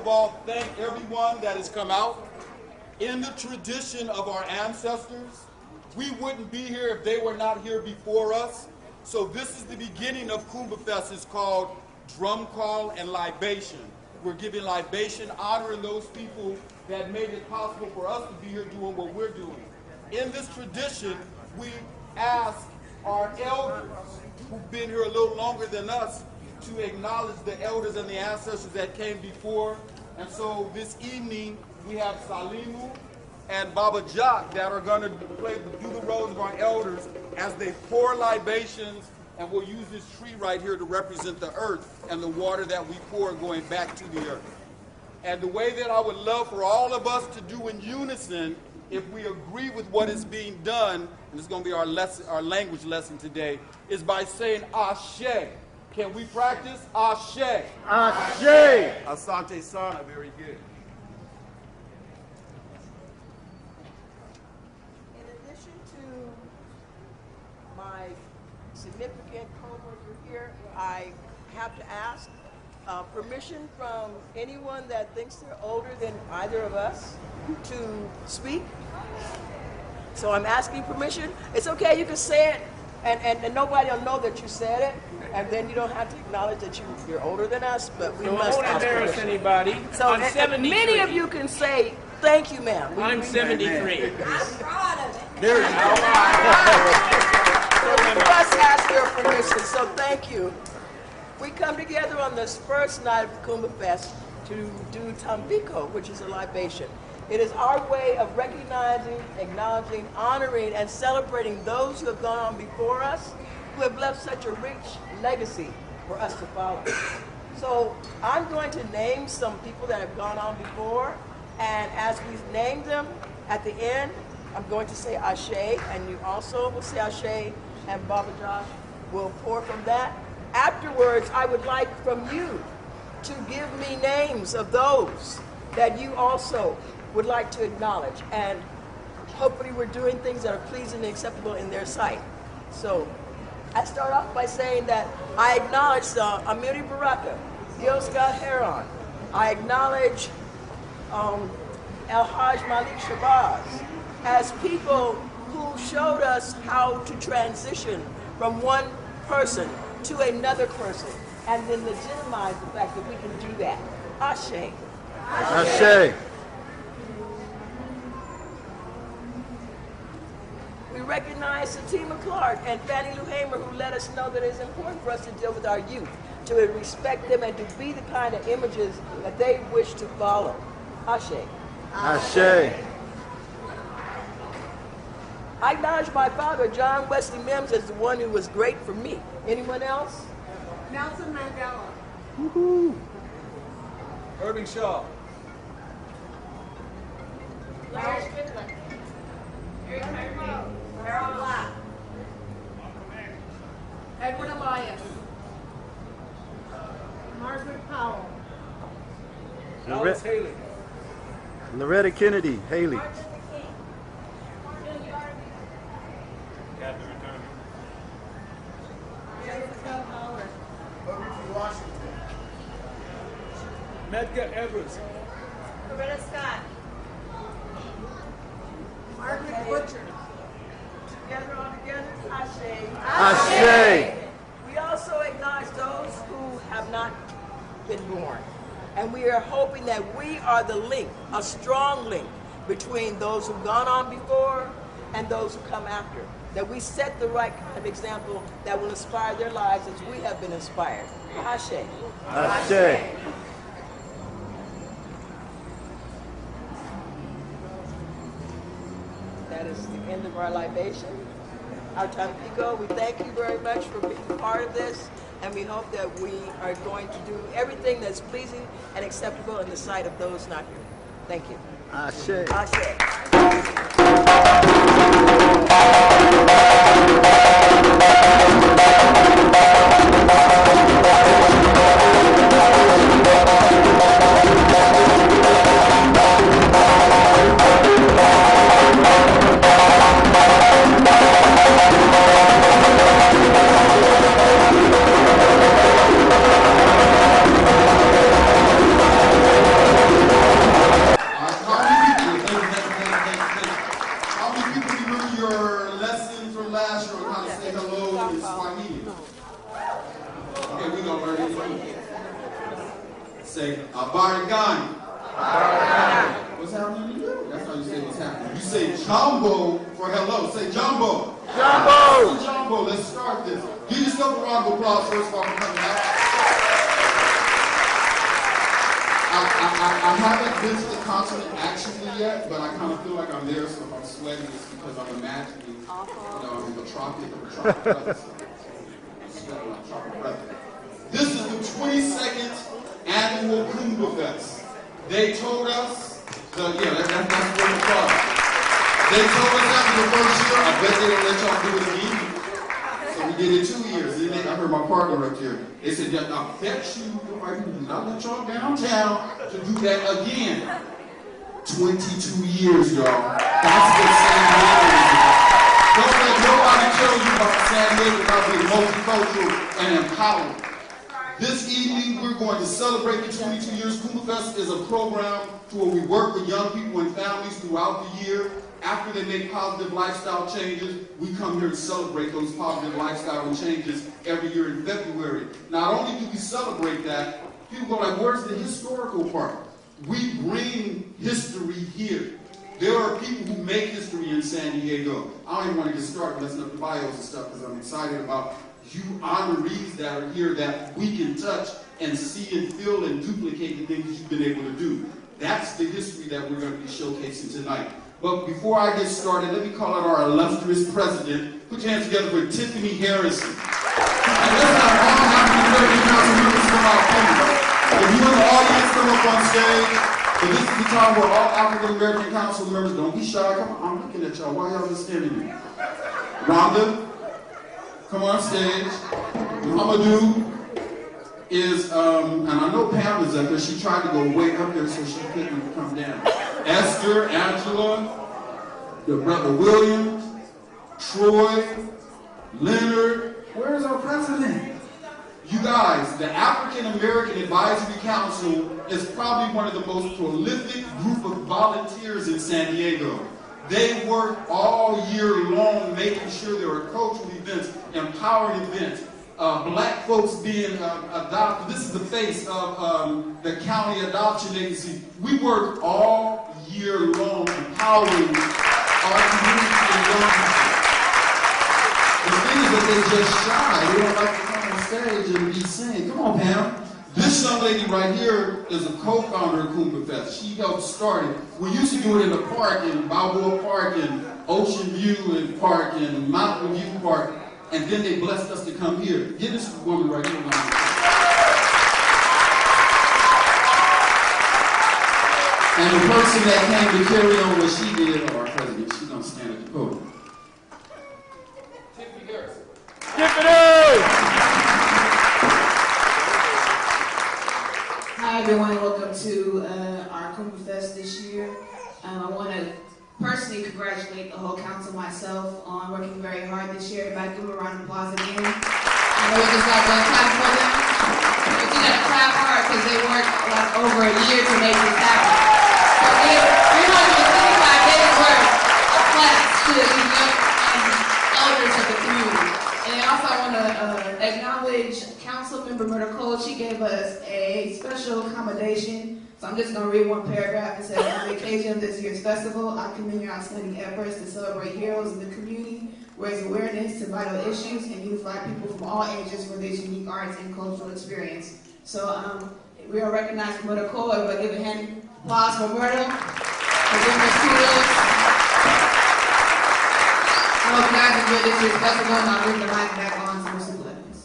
of all, thank everyone that has come out. In the tradition of our ancestors, we wouldn't be here if they were not here before us. So this is the beginning of KuumbaFest. It's called Drum Call and Libation. We're giving libation, honoring those people that made it possible for us to be here doing what we're doing. In this tradition, we ask our elders, who've been here a little longer than us, to acknowledge the elders and the ancestors that came before. And so this evening, we have Salimu and Baba Jock that are going to do the roles of our elders as they pour libations, and we'll use this tree right here to represent the earth and the water that we pour going back to the earth. And the way that I would love for all of us to do in unison, if we agree with what is being done, and it's going to be our lesson, our language lesson today, is by saying Ashe. Can we practice? Ashe. Ashe. Asante Sana, very good. In addition to my significant co-worker here, I have to ask permission from anyone that thinks they're older than either of us to speak. So I'm asking permission. It's okay, you can say it, and nobody will know that you said it, and then you don't have to acknowledge that you're older than us, but we So must I won't ask embarrass permission. anybody. So I'm 73. many of you can say, thank you, ma'am. I'm 73. I'm proud of it. There you go. So we must ask your permission, so thank you. We come together on this first night of KuumbaFest to do Tambiko, which is a libation. It is our way of recognizing, acknowledging, honoring, and celebrating those who have gone on before us, who have left such a rich legacy for us to follow. So I'm going to name some people that have gone on before, and as we've named them, at the end, I'm going to say Ashe, and you also will say Ashe, and Baba Josh will pour from that. Afterwards, I would like from you to give me names of those that you also would like to acknowledge, and hopefully we're doing things that are pleasing and acceptable in their sight. So I start off by saying that I acknowledge Amiri Baraka, Gil Scott Heron. I acknowledge El Haj Malik Shabazz as people who showed us how to transition from one person to another person, and then legitimize the fact that we can do that. Ashe. Ashe. We recognize Satima Clark and Fannie Lou Hamer, who let us know that it is important for us to deal with our youth, to respect them and to be the kind of images that they wish to follow. Ashe. Ashe. I acknowledge my father, John Wesley Mims, as the one who was great for me. Anyone else? Nelson Mandela. Woohoo. Irving Shaw. Larry Strickland. Eric Cartman. Harold Black. Edward Elias. Margaret Powell. Alice Haley. Loretta Kennedy, Haley. Medgar Evers. Loretta Scott. Margaret Butcher. Together, all together, Ashe. Ashe. We also acknowledge those who have not been born. And we are hoping that we are the link, a strong link, between those who've gone on before and those who come after. That we set the right kind of example that will inspire their lives as we have been inspired. Ashe. Ashe. That is the end of our libation. Our Tampico, we thank you very much for being part of this, and we hope that we are going to do everything that's pleasing and acceptable in the sight of those not here. Thank you. Ashe. Ashe. gonna learn it again. Say, Abarigani. What's happening to you? That's how you say what's happening. You say Jumbo for hello. Say Jumbo. Jumbo! Jumbo, let's start this. Give yourself a round of applause first of all for coming out. I haven't been to the concert actually yet, but I kind of feel like I'm there, so if I'm sweating, it's because I'm imagining, in the tropic of a tropic weather. I'm sweating like tropic weather. This is the 22nd annual KuumbaFest. They told us, that's where the club. They told us after the first year, I bet they don't let y'all do it again. So we did it 2 years. Then I heard my partner up here. They said, I bet you do not let y'all downtown to do that again. 22 years, y'all. That's what San Diego is. Don't let nobody tell you about San Diego about being multicultural and empowered. This evening, we're going to celebrate the 22 years. KuumbaFest is a program where we work with young people and families throughout the year. After they make positive lifestyle changes, we come here to celebrate those positive lifestyle changes every year in February. Not only do we celebrate that, people go like, where's the historical part? We bring history here. There are people who make history in San Diego. I don't even want to get started messing up the bios and stuff because I'm excited about you honorees that are here that we can touch and see and feel and duplicate the things you've been able to do. That's the history that we're going to be showcasing tonight. But before I get started, let me call out our illustrious president. Put your hands together for Tiffany Harrison. And let's have all African-American council members from our family. If you're in the audience, come up on stage. But this is the time where all African-American council members, don't be shy. Come on, I'm looking at y'all. Why y'all just standing there? Rhonda, come on stage. Muhammadu is, and I know Pam is up there. She tried to go way up there so she couldn't come down. Esther, Angela, your brother William, Troy, Leonard. Where is our president? You guys, the African American Advisory Council is probably one of the most prolific group of volunteers in San Diego. They work all year long making sure there are cultural events, empowering events, black folks being adopted. This is the face of the county adoption agency. We work all year long empowering our community and young people. The thing is that they just shy. They don't like to come on stage and be seen. Come on, Pam. This young lady right here is a co-founder of KuumbaFest. She helped start it. We used to do it in the park, in Balboa Park, and Ocean View Park, and Mountain View Park. And then they blessed us to come here. Give this woman right here. And the person that came to carry on what she did, our president, she's going to stand at the podium. Tiffany Harrison. Tiffany! Hi everyone, welcome to our KuumbaFest this year. I want to personally congratulate the whole council, myself, on working very hard this year. Everybody give them a round of applause again. I know we just got to clap for them, but you got to clap hard because they worked like over a year to make this happen. So we're not going to think about days work of claps to the young elders of the community. And also I want to acknowledge Council Member Myrtle Cole. She gave us a special accommodation. So I'm just going to read one paragraph. It says, on the occasion of this year's festival, I commend your outstanding efforts to celebrate heroes in the community, raise awareness to vital issues, and unify people from all ages for this unique arts and cultural experience. So we are recognized for Myrtle Cole. Everybody give a hand applause for Myrtle for giving us kudos. I hope you guys enjoyed this year's festival, and I'll bring the mic back on to Mr. Blevins.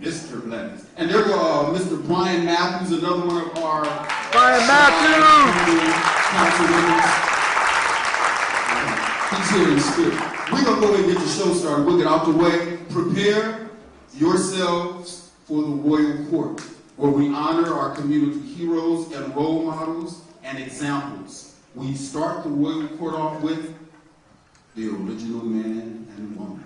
Mr. Blevins. And there go Mr. Brian Matthews, another one of our Brian Matthews! council members. He's here in spirit. We're going to go ahead and get the show started. We'll get out the way. Prepare yourselves for the Royal Court, where we honor our community heroes and role models and examples. We start the Royal Court off with the original man and woman.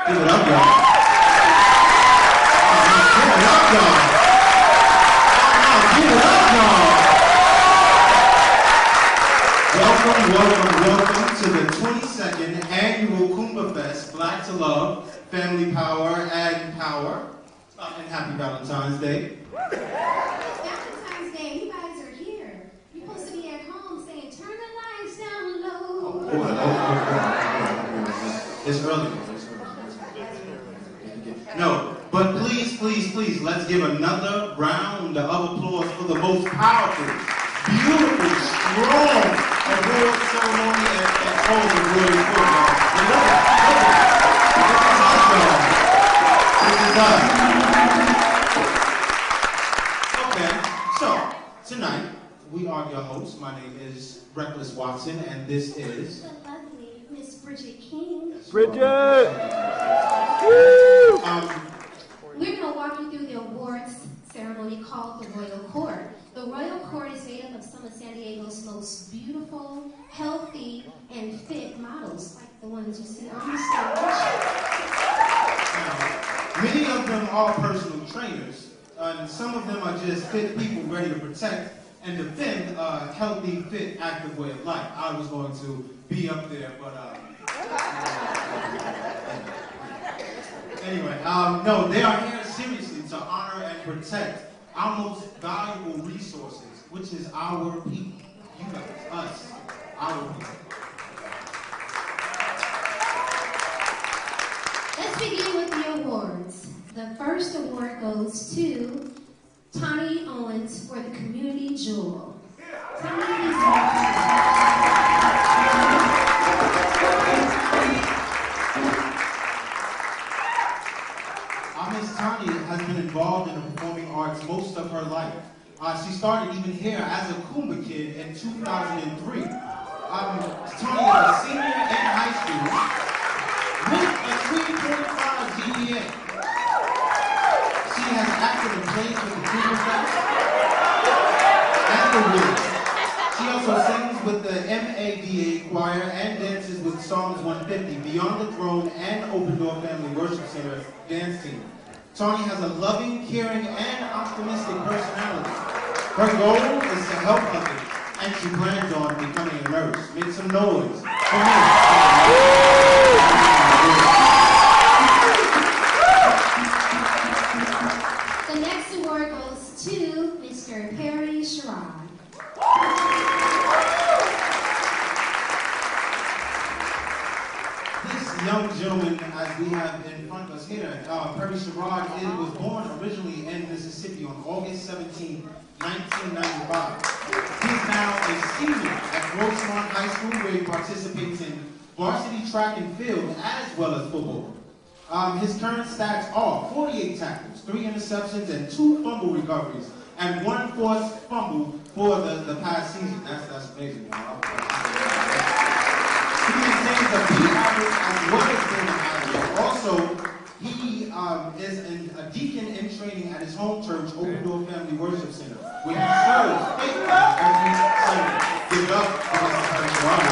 Give it up, y'all. Give it up, y'all. Give it up, y'all. Welcome to the 22nd annual KuumbaFest, Black to Love, Family Power, and Power. And happy Valentine's Day. Valentine's Day, you guys are here. You're supposed to be at home saying, turn the lights down low. It's early. No, but please, let's give another round of applause for the most powerful, beautiful, strong award ceremony at home in Royal Court. This is us. Okay, so tonight we are your hosts. My name is Reckless Watson, and this is The lovely Miss Bridget King. Bridget! We're going to walk you through the awards ceremony called the Royal Court. The Royal Court is made up of some of San Diego's most beautiful, healthy, and fit models, like the ones you see on the stage. Many of them are personal trainers, and some of them are just fit people ready to protect and defend a healthy, fit, active way of life. I was going to be up there, but anyway, no, they are here seriously to honor and protect our most valuable resources, which is our people. You guys, us, our people. Let's begin with the awards. The first award goes to Tani Owens for the Community Jewel. Tani is Miss Tani has been involved in the performing arts most of her life. She started even here as a Kuumba kid in 2003. Tani is a senior in high school with a 3.5 GPA. She has acted in plays with the KuumbaFest and the Wiz. She also sings with the MADA choir and dances with Psalms 150, Beyond the Throne, and Open Door Family Worship Center dance team. Tani has a loving, caring, and optimistic personality. Her goal is to help others, and she plans on becoming a nurse. Make some noise for me. The next award goes to Mr. Perry Sherrod. This young gentleman, as we have in front of us here, Perry Sherrod, was born originally in Mississippi on August 17, 1995. He is now a senior at Rosemont High School, where he participates in varsity track and field as well as football. His current stats are 48 tackles, 3 interceptions, and 2 fumble recoveries, and 1 forced fumble for the past season. That's amazing. He maintains a B average as well as an average. Also, he is a deacon in training at his home church, Open Door Family Worship Center, where he serves faithfully every Sunday. Give it up for Mr. Perry Sherrod.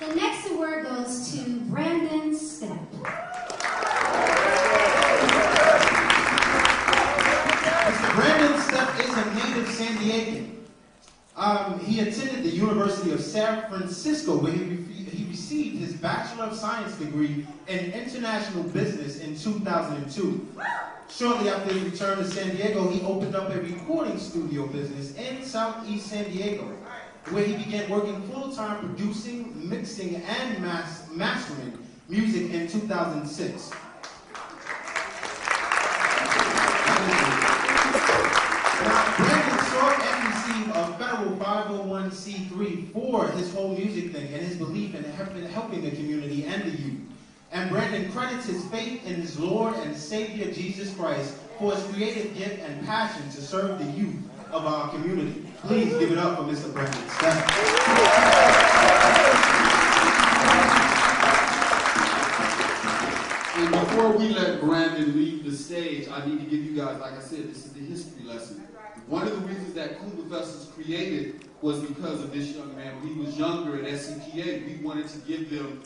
The next award goes to Brandon Stepp. Mr. Brandon Stepp is a native San Diegan. He attended the University of San Francisco, where he received his Bachelor of Science degree in International Business in 2002. Shortly after his return to San Diego, he opened up a recording studio business in Southeast San Diego, where he began working full-time producing, mixing, and mastering music in 2006. Now, Brandon sought and received a federal 501c3 for his whole music thing and his belief in helping the community and the youth. And Brandon credits his faith in his Lord and Savior Jesus Christ for his creative gift and passion to serve the youth of our community. Please give it up for Mr. Brandon Stepp. And before we let Brandon leave the stage, I need to give you guys, like I said, this is the history lesson. One of the reasons that KuumbaFest was created was because of this young man. When he was younger at SCPA, we wanted to give them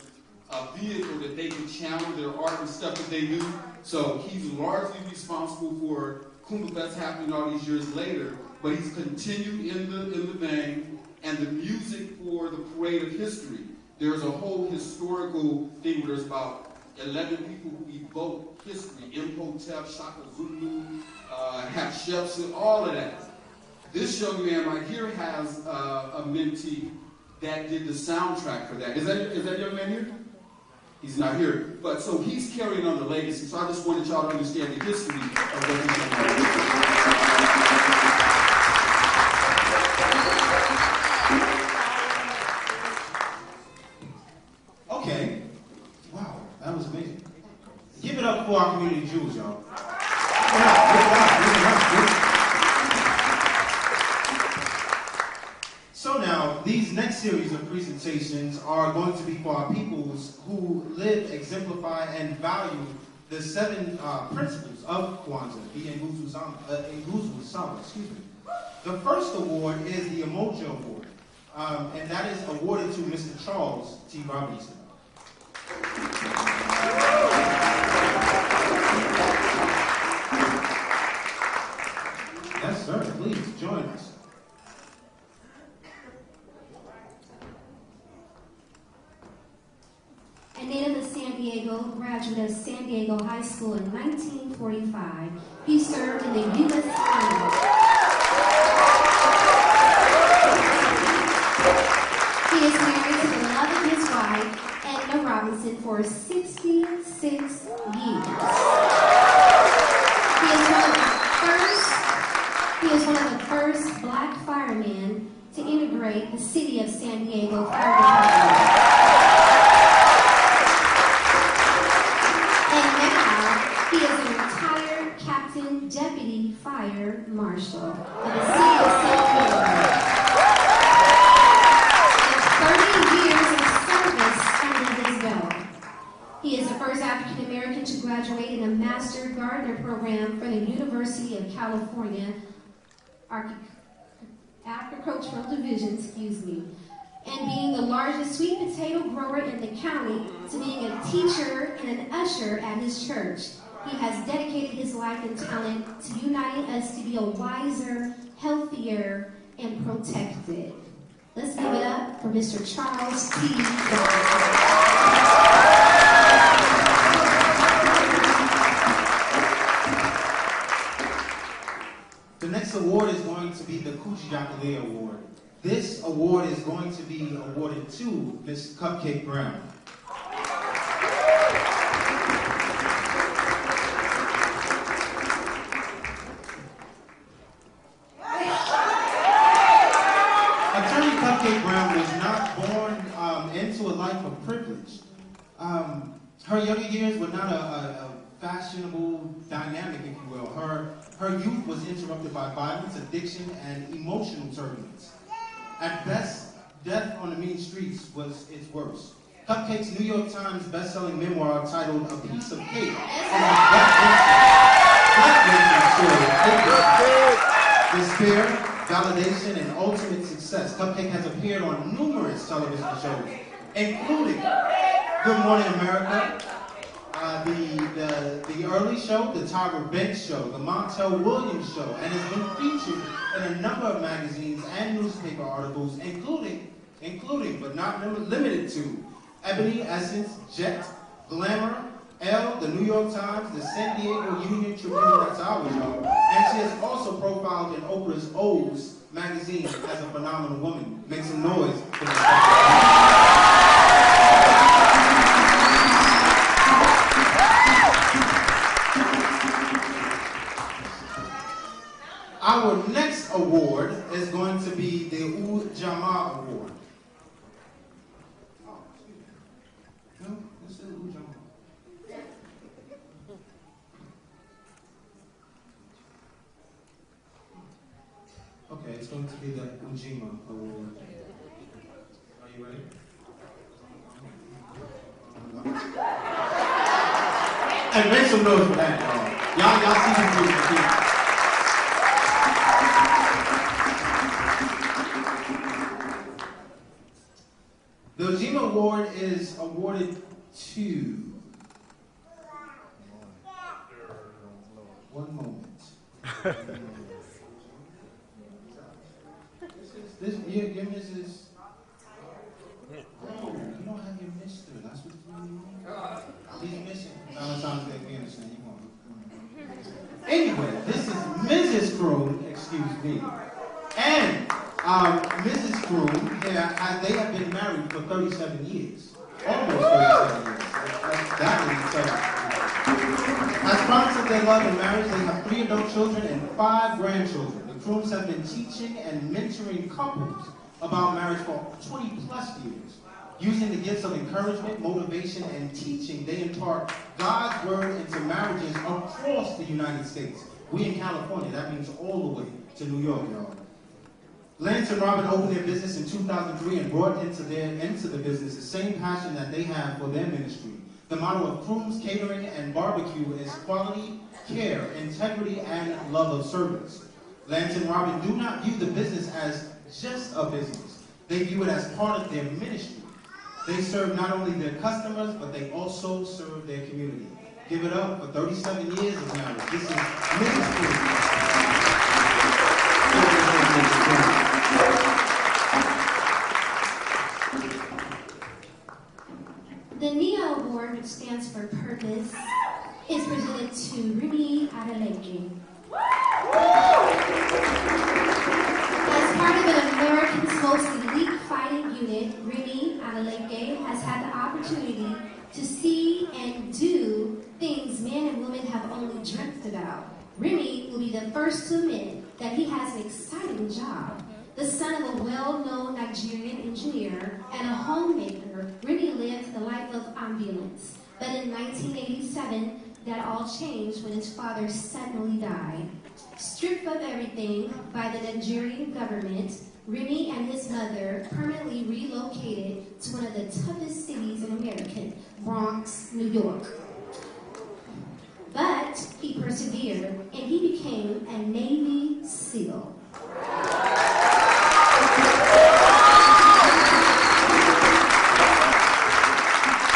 a vehicle that they could channel their art and stuff that they do. So he's largely responsible for KuumbaFest happening all these years later, but he's continued in the vein, and the music for the Parade of History. There's a whole historical thing where there's about 11 people who evoke history. Imhotep, Shaka Zulu, Hatshepsut, all of that. This young man right here has a mentee that did the soundtrack for that. Is that young man here? He's not here. But so he's carrying on the legacy. So I just wanted y'all to understand the history of what he's doing. Okay. Wow, that was amazing. Give it up for our community jewels, y'all. Give it up. So now, these next series of presentations are going to be for our peoples who live, exemplify, and value the 7 principles of Kwanzaa, the Nguzo Sama, excuse me. The first award is the Emoja Award, and that is awarded to Mr. Charles T. Robinson. Yes, sir, please join us. A native of San Diego, graduate of San Diego High School in 1945, he served in the U.S. Army. He is married to the love of his wife, Edna Robinson, for 66 years. He is one of the first black firemen to integrate the city of San Diego Fire Department. And now, he is a retired Captain Deputy Fire Marshal of the city of San Diego. With 30 years of service under his belt. He is the first African American to graduate in a Master Gardener program from the University of California Agricultural Division, and being the largest sweet potato grower in the county, to being a teacher and an usher at his church. He has dedicated his life and talent to uniting us to be a wiser, healthier, and protected. Let's give it up for Mr. Charles T. Robinson. The next award is going to be the Kujiakale Award. This award is going to be awarded to Miss Cupcake Brown. Attorney Cupcake Brown was not born into a life of privilege. Her younger years were not a fashionable dynamic, if you will. Her youth was interrupted by violence, addiction, and emotional turbulence. At best, death on the mean streets was its worst. Cupcake's New York Times best-selling memoir titled A Piece of Cake despair, validation, and ultimate success. Cupcake has appeared on numerous television shows, including Good Morning America, the early show, the Tyra Banks show, the Montel Williams show, and has been featured in a number of magazines and newspaper articles, including but not limited to Ebony, Essence, Jet, Glamour, Elle, the New York Times, the San Diego Union Tribune, that's our show, and she has also profiled in Oprah's O's magazine as a phenomenal woman. Make some noise for this. Our next award is going to be the Ujamaa Award. Oh, excuse me. No, this is Ujamaa. Okay, it's going to be the Ujima Award. Are you ready? And make some noise for that, y'all. Y'all see the music. The Ojima Award is awarded to... One moment. This your Mrs. Oh, you don't have your Mr. That's what you mean. He's missing. Valentine's Day, we understand. You want. Anyway, this is Mrs. Kroom, excuse me. And Mrs. Kroom, they have been married for 37 years. Almost 37 years. That is as promised of their love and marriage, they have 3 adult children and 5 grandchildren. The Krooms have been teaching and mentoring couples about marriage for 20 plus years. Using the gifts of encouragement, motivation, and teaching, they impart God's word into marriages across the United States. We in California, that means all the way to New York, y'all. Lance and Robin opened their business in 2003 and brought into the business the same passion that they have for their ministry. The motto of Kroom's Catering and Barbecue is quality, care, integrity, and love of service. Lance and Robin do not view the business as just a business. They view it as part of their ministry. They serve not only their customers, but they also serve their community. Give it up for 37 years of marriage. This is Mrs. Kroom. The NEO Award, which stands for Purpose, is presented to Remy Adeleke. As part of an American's most elite fighting unit, Remy Adeleke has had the opportunity to see and do things men and women have only dreamt about. Remy will be the first to admit that he has an exciting job. The son of a well-known Nigerian engineer and a homemaker, Remy lived the life of ambulance. But in 1987, that all changed when his father suddenly died. Stripped of everything by the Nigerian government, Remy and his mother permanently relocated to one of the toughest cities in America, Bronx, New York. But he persevered, and he became a Navy SEAL.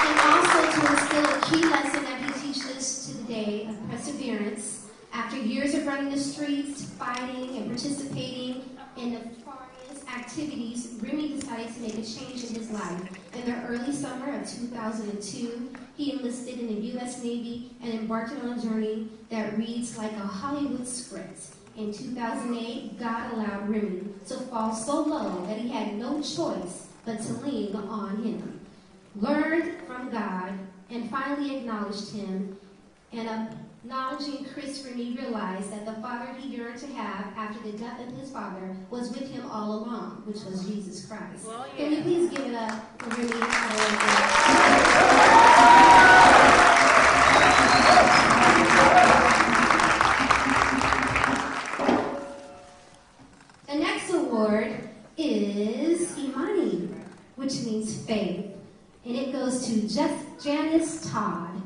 And also to instill a key lesson that he teaches to the day of perseverance. After years of running the streets, fighting, and participating in the nefarious activities, Remy decided to make a change in his life. In the early summer of 2002, he enlisted in the U.S. Navy and embarked on a journey that reads like a Hollywood script. In 2008, God allowed Remy to fall so low that he had no choice but to lean on him. Learned from God and finally acknowledged him, and acknowledging Chris, Remy realized that the father he yearned to have after the death of his father was with him all along, which was Jesus Christ. Well, yeah. Can you please give it up for Remy? The next award is Imani, which means faith, and it goes to Janice Todd.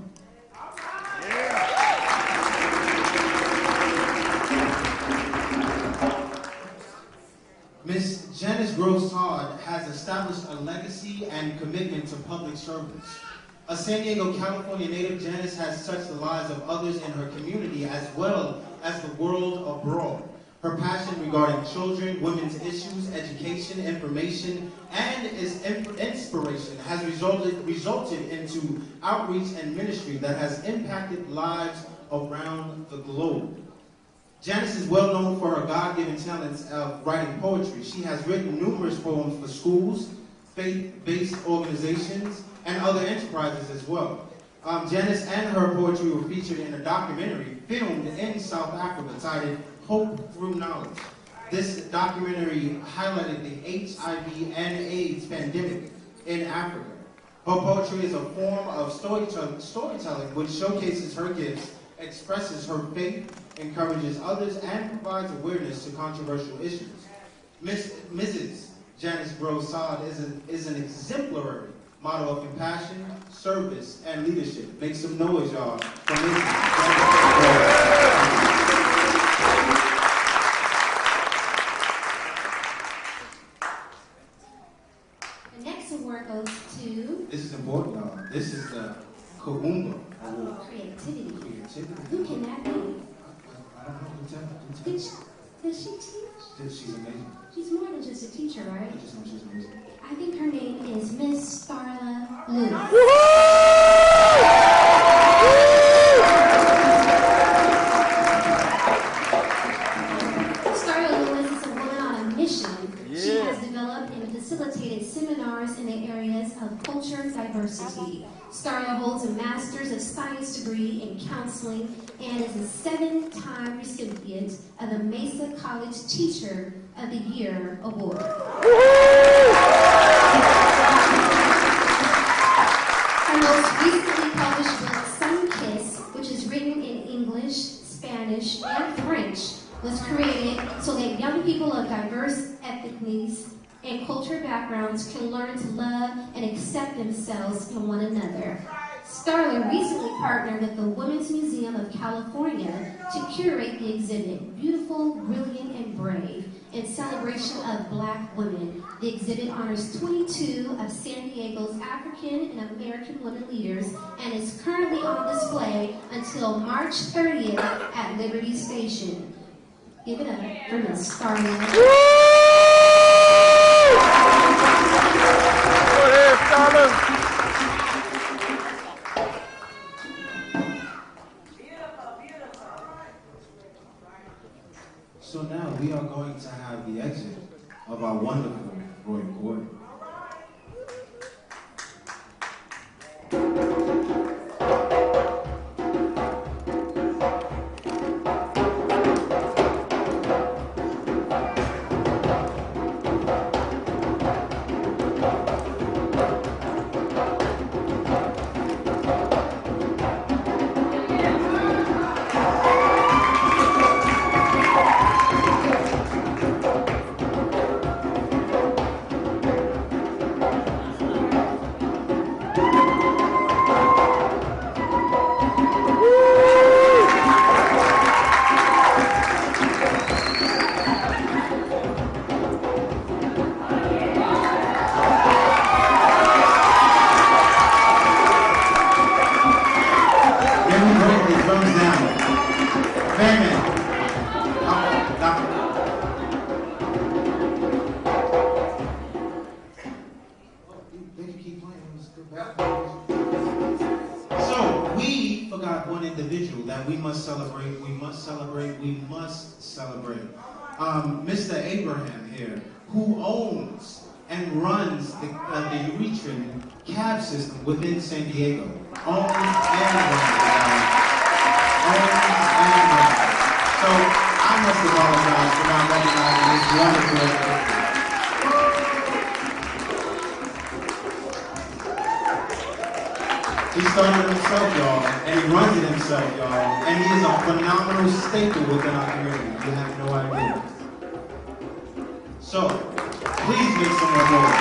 Miss Janice Gross Todd has established a legacy and commitment to public service. A San Diego, California native, Janice has touched the lives of others in her community as well as the world abroad. Her passion regarding children, women's issues, education, information, and inspiration has resulted into outreach and ministry that has impacted lives around the globe. Janice is well known for her God-given talents of writing poetry. She has written numerous poems for schools, faith-based organizations, and other enterprises as well. Janice and her poetry were featured in a documentary filmed in South Africa titled Hope Through Knowledge. This documentary highlighted the HIV and AIDS pandemic in Africa. Her poetry is a form of storytelling which showcases her gifts, expresses her faith, encourages others, and provides awareness to controversial issues. Mrs. Janice Gross Todd is an exemplary model of compassion, service, and leadership. Make some noise, y'all, for Mrs. Janice Gross. The next next award goes to This is important, y'all. This is the Kuumba Award. creativity. Creativity. Who can that be? I don't know. Who tell me? Does she teach? She's amazing. She's more than just a teacher, right? I just know she's amazing. I think her name is Miss Starla Lewis. Starla Lewis is a woman on a mission. She has developed and facilitated seminars in the areas of culture diversity. Starla holds a Master's of Science degree in counseling and is a 7-time recipient of the Mesa College Teacher of the Year Award. Her most recently published book, Sun Kiss, which is written in English, Spanish, and French, was created so that young people of diverse ethnicities and cultural backgrounds can learn to love and accept themselves and one another. Starla recently partnered with the Women's Museum of California to curate the exhibit, Beautiful, Brilliant, and Brave, in celebration of Black women. The exhibit honors 22 of San Diego's African and American women leaders and is currently on display until March 30th at Liberty Station. Give it up for Miss Starla. Go ahead, Starla. So now we are going to have the exit of our wonderful Royal Court. So we forgot one individual that we must celebrate. We must celebrate. We must celebrate. Mr. Abraham here, who owns and runs the Euretrian cab system within San Diego. Owns and runs it. Owns and runs it. So I must apologize for not recognizing this wonderful individual. He started it himself, y'all, and he runs it himself, y'all, and he is a phenomenal staple within our community. You have no idea. So, please make some more noise.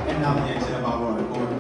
And now the exit of our Royal Court.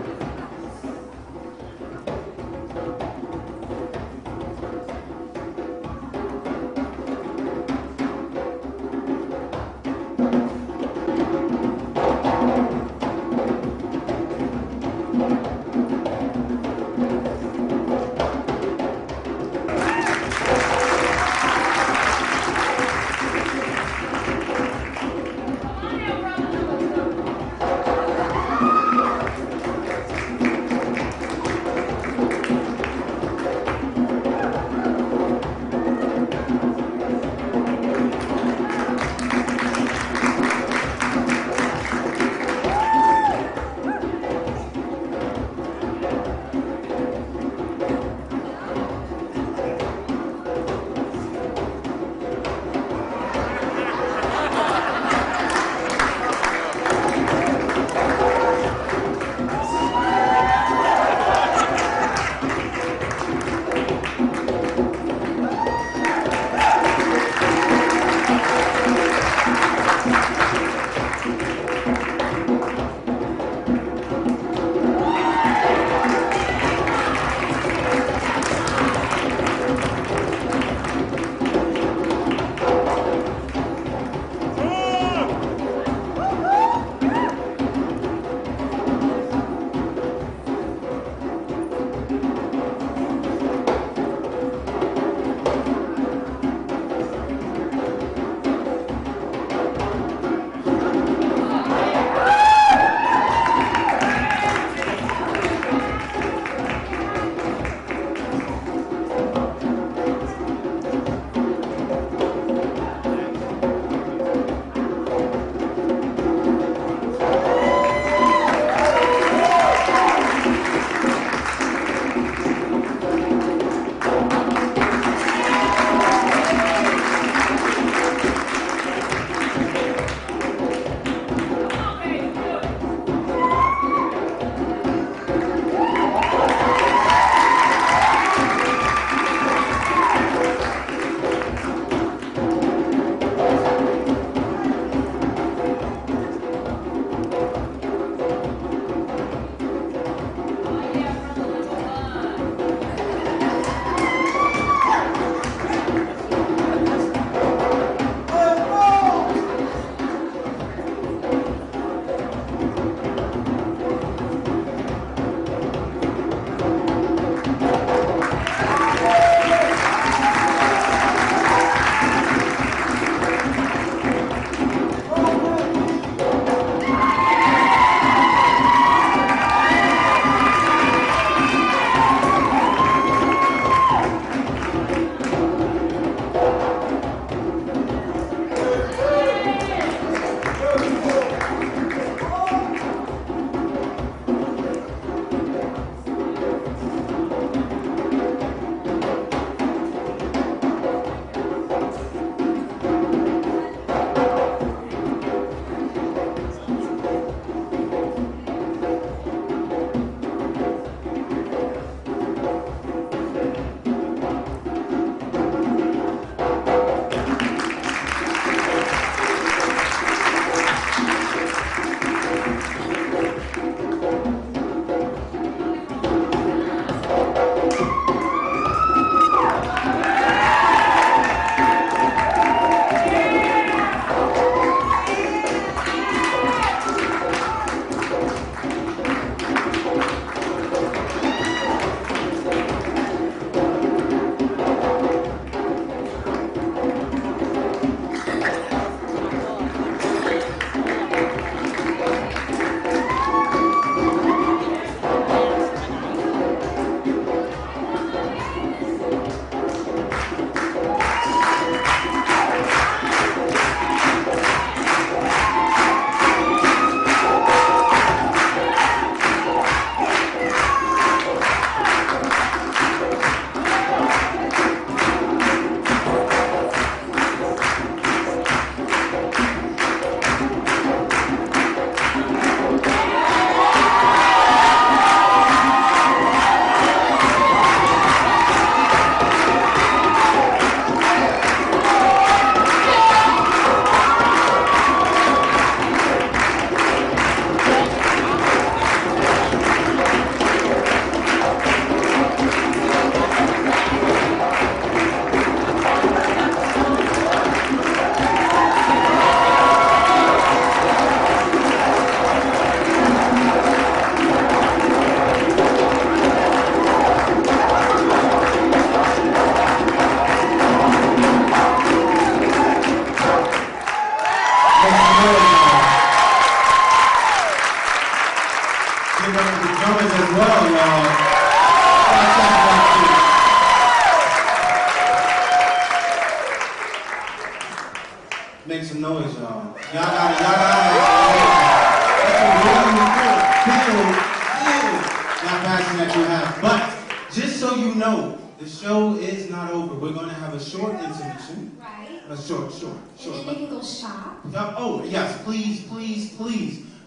you know, the show is not over. We're going to have a short intermission. Right. A short. And then they can go shop. Oh, yes, please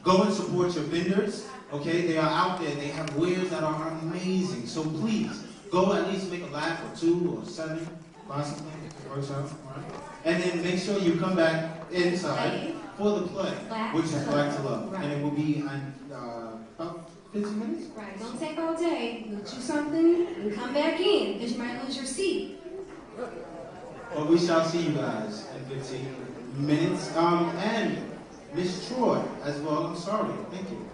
go and support your vendors. Okay, they are out there. They have wares that are amazing. So please, go at least make a laugh or 2 or 7. Buy something. It works out. All right. And then make sure you come back inside for the play, which is Black to Love. Right. And it will be in about 15 minutes. Right. Don't take all day. We'll do something and come back in because you might lose your seat. Well, we shall see you guys in 15 minutes. And Miss Troy as well. I'm sorry. Thank you.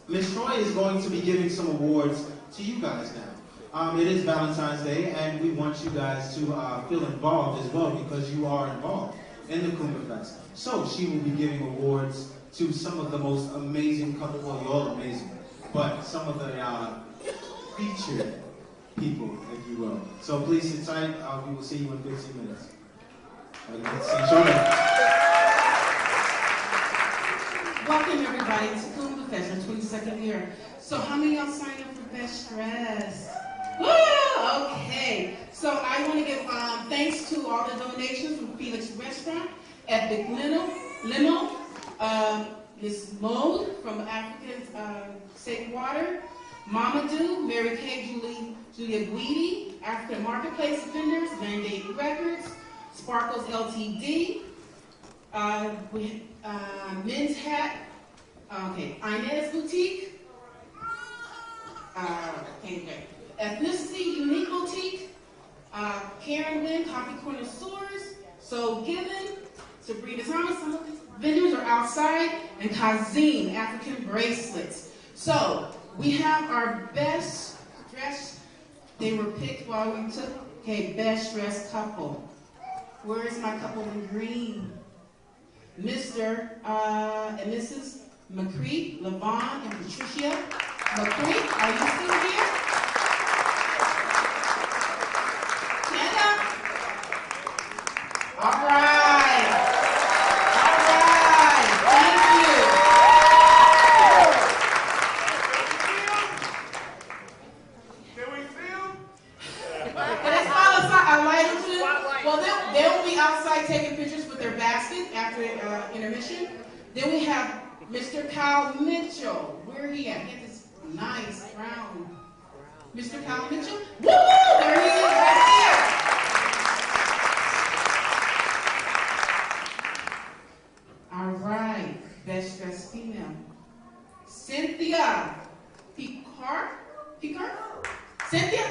Miss Troy is going to be giving some awards to you guys now. It is Valentine's Day, and we want you guys to feel involved as well because you are involved in the KuumbaFest. So she will be giving awards to some of the most amazing couples. Well, you're all amazing, but some of the featured people, if you will. So please sit tight. We will see you in 15 minutes. Welcome everybody to KuumbaFest, our 22nd year. So how many of y'all signed up for Best Dress? Woo! Okay. So I want to give thanks to all the donations from Felix Restaurant, Epic Limo, Miss Mode from African Safe Water, Mama Do, Mary Kay, Julia Guidi, African Marketplace Vendors, Mandate Records, Sparkles Ltd, Men's Hat, Inez Boutique, Ethnicity Unique Boutique, Karen Lynn, Coffee Corner Stores, So Given, Sabrina Thomas, some of these vendors are outside, and Kazim, African Bracelets. So, we have our best dress. They were picked while we took, best dressed couple. Where is my couple in green? Mr. And Mrs. McCree, Levon, and Patricia McCree. Are you still here? Stand up. All right. Thank you. Can we film? Let's follow a light or two. Well, they'll be outside taking pictures with their basket after intermission. Then we have Mr. Kyle Mitchell. Where are he at? He has this nice brown. Mr. Kyle Mitchell. Woo! There he is, right here. All right. Best dressed female. Cynthia Picard. Cynthia.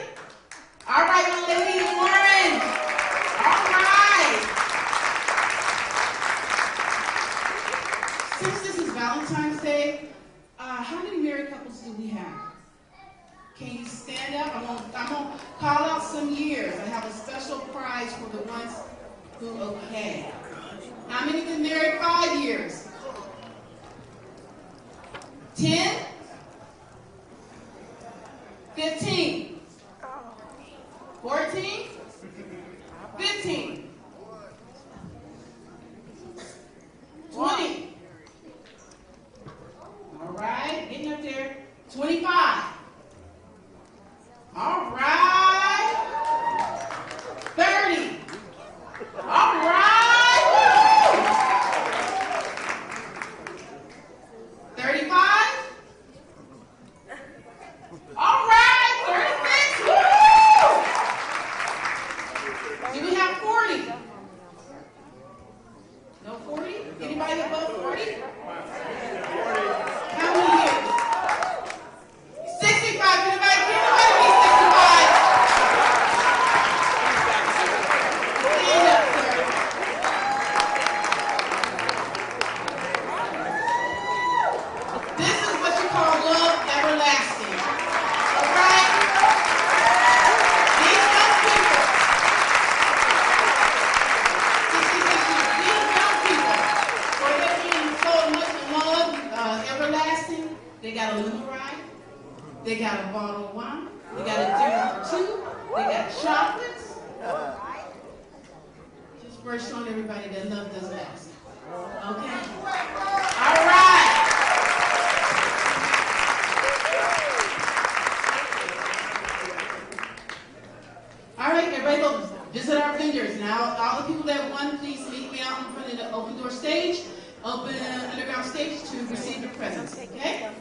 All right, my lady in orange. All right. Since this is Valentine's Day, how many married couples do we have? Can you stand up? I'm gonna call out some years. I have a special prize for the ones who, How many been married 5 years? 10? 15? 14? 15? 20? All right, getting up there. 25? All right. 30? All right. Woo! 35? All right. 36? Woo! Do we have 40? No 40? Anybody above 40? How many years? 65. Anybody be 65? Stand up, sir. This is what you call love everlasting. All right? These young people, 66 years, these young people, for them being so much in love, everlasting, they got a little ride. They got a bottle of wine. They got a dinner for 2. They got chocolates. Just first showing everybody that love does last. Okay? All right. take a visit our vendors. Now, all the people that won, please meet me out in front of the open door stage, open underground stage to receive the presents, okay?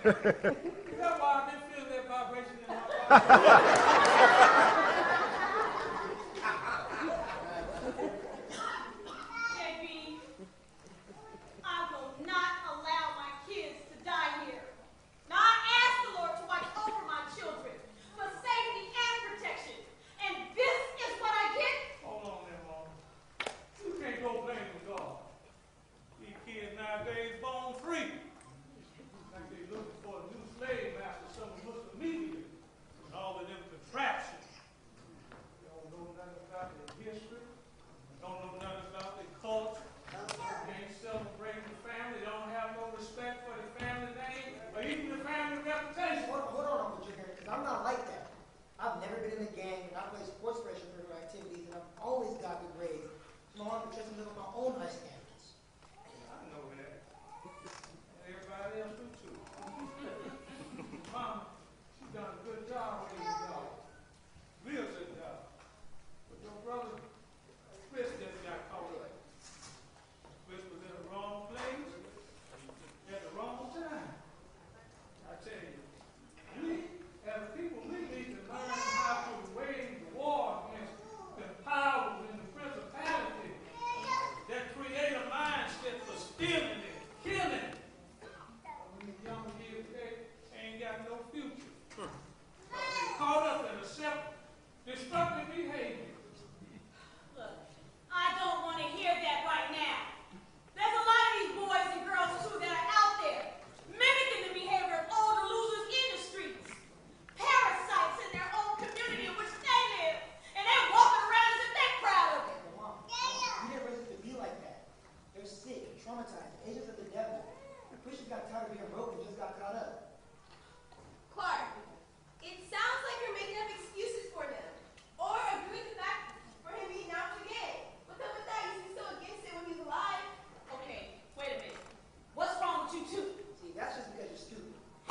Is that why I've been feeling that vibration in my JB, I will not allow my kids to die here. Now I asked the Lord to watch over my children for safety and protection. And this is what I get? Hold on there, Mom. You can't go blaming God. These kids nowadays born free. Like they looking for a new slave master, some Muslim media, and all of them contraptions.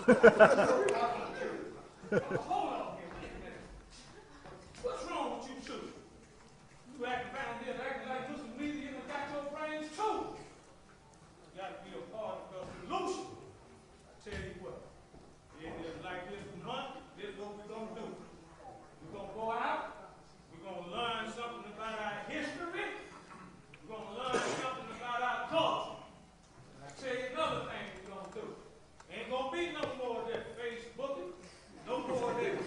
Hold on here, wait a minute. What's wrong with you two? You acting around here acting like this media and got your brains too. You gotta be a part of the solution. I tell you what, it is like this month, this is what we're gonna do. We're gonna go out, we're gonna learn something about our history, we're gonna learn something about our culture. And I tell you another thing we're gonna do. Ain't gonna be no more of that Facebooking, no more of that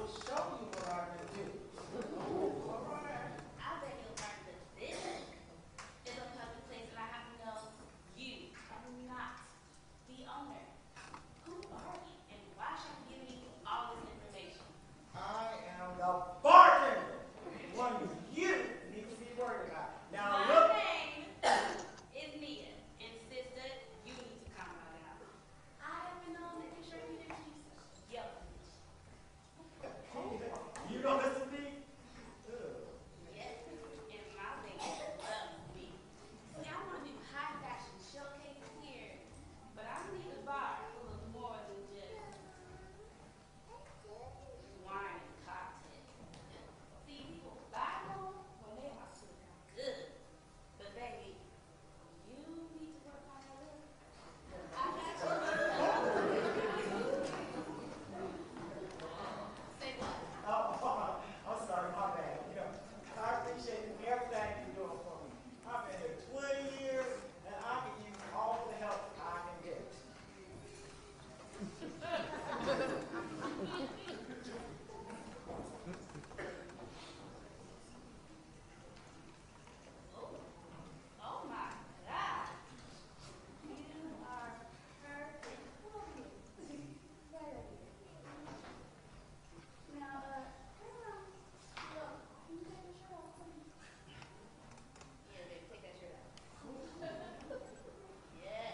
will show you what I can do. I bet you'll learn that this is a public place and I have to know you are not the owner. Who are you and why should I give you all this information? I am the bartender. One you need to be worried about. Now My look. name is Mia, and sister, you need to calm down. I have been known to make sure you didn't yell. You know this is me? Yes, and my lady loves me. See, I want to do high fashion showcases here, but I need a bar full of more than just wine and cocktails. See, people buy them when they are good, but baby, you need to work on your lips. I got you. Say what? Oh, I'm sorry, my bad. You know, I appreciate everything you're doing for me. I've been here 20 years, and I can use all the help I can get. Oh my God. You are perfect. Now, look, can you take your shirt off for me? Yeah, baby, take that shirt off. Yeah.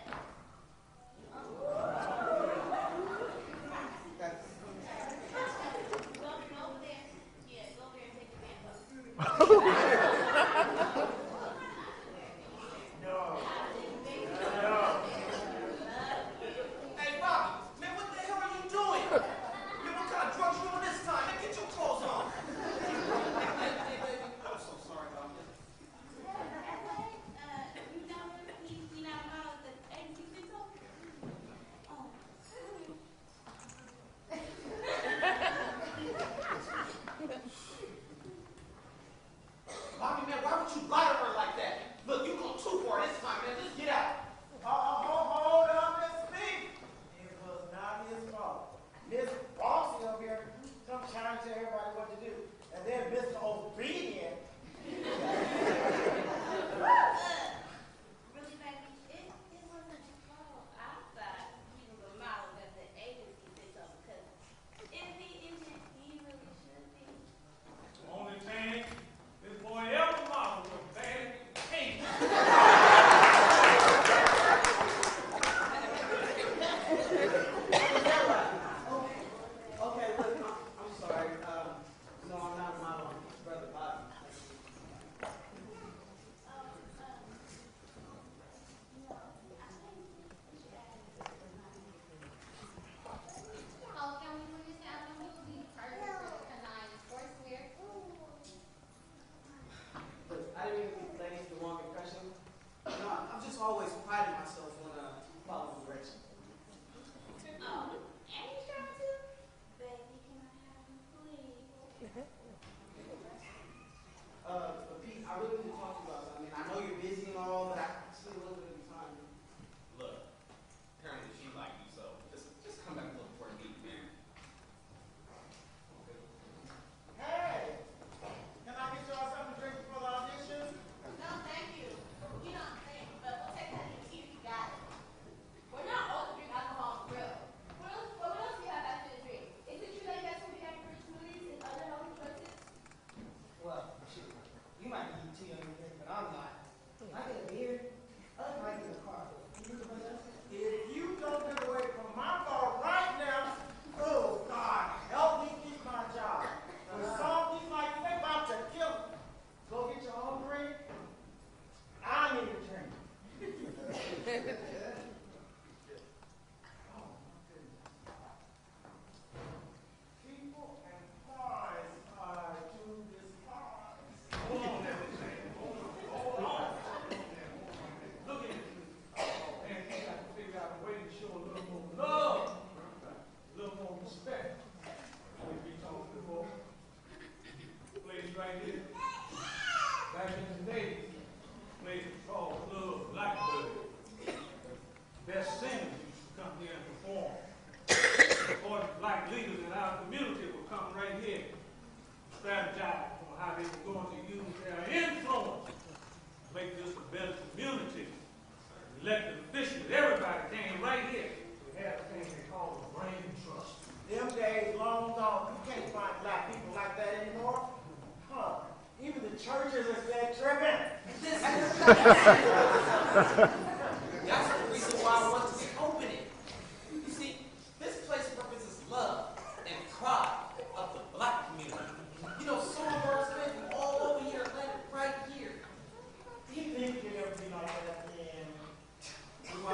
Go over there. Yeah, go over there and take your pants off. Hey, Bobby, man, what the hell are you doing? Man, what kind of drugs you on this time? Man, get your clothes on. I'm so sorry about this. You down there? You not about the 86 Oh. Bobby, man, why would you lie to her like that? Look, you go too far this time, man. Just get out. Hold up, Miss B. It was not his fault. Miss Bossy over here come trying to tell everybody what to do. And then Mr. Obedient. Really, baby, it wasn't his fault. I thought he was a model that the agency picked up because if he isn't, he really should be. Only thing this boy ever modeled was bad paint. Okay, look, I'm sorry. strategize on how they were going to use their influence to make this a better community. Elected officials, everybody came right here. We had a thing they call the brain trust. Them days long gone. You can't find black people like that anymore. Huh. Even the churches are still tripping. That's the reason why I want to open it. You see, this place represents love and pride of the black community. You know, songbirds live all over here, right here. Do you think you'll ever be like that again? Do I?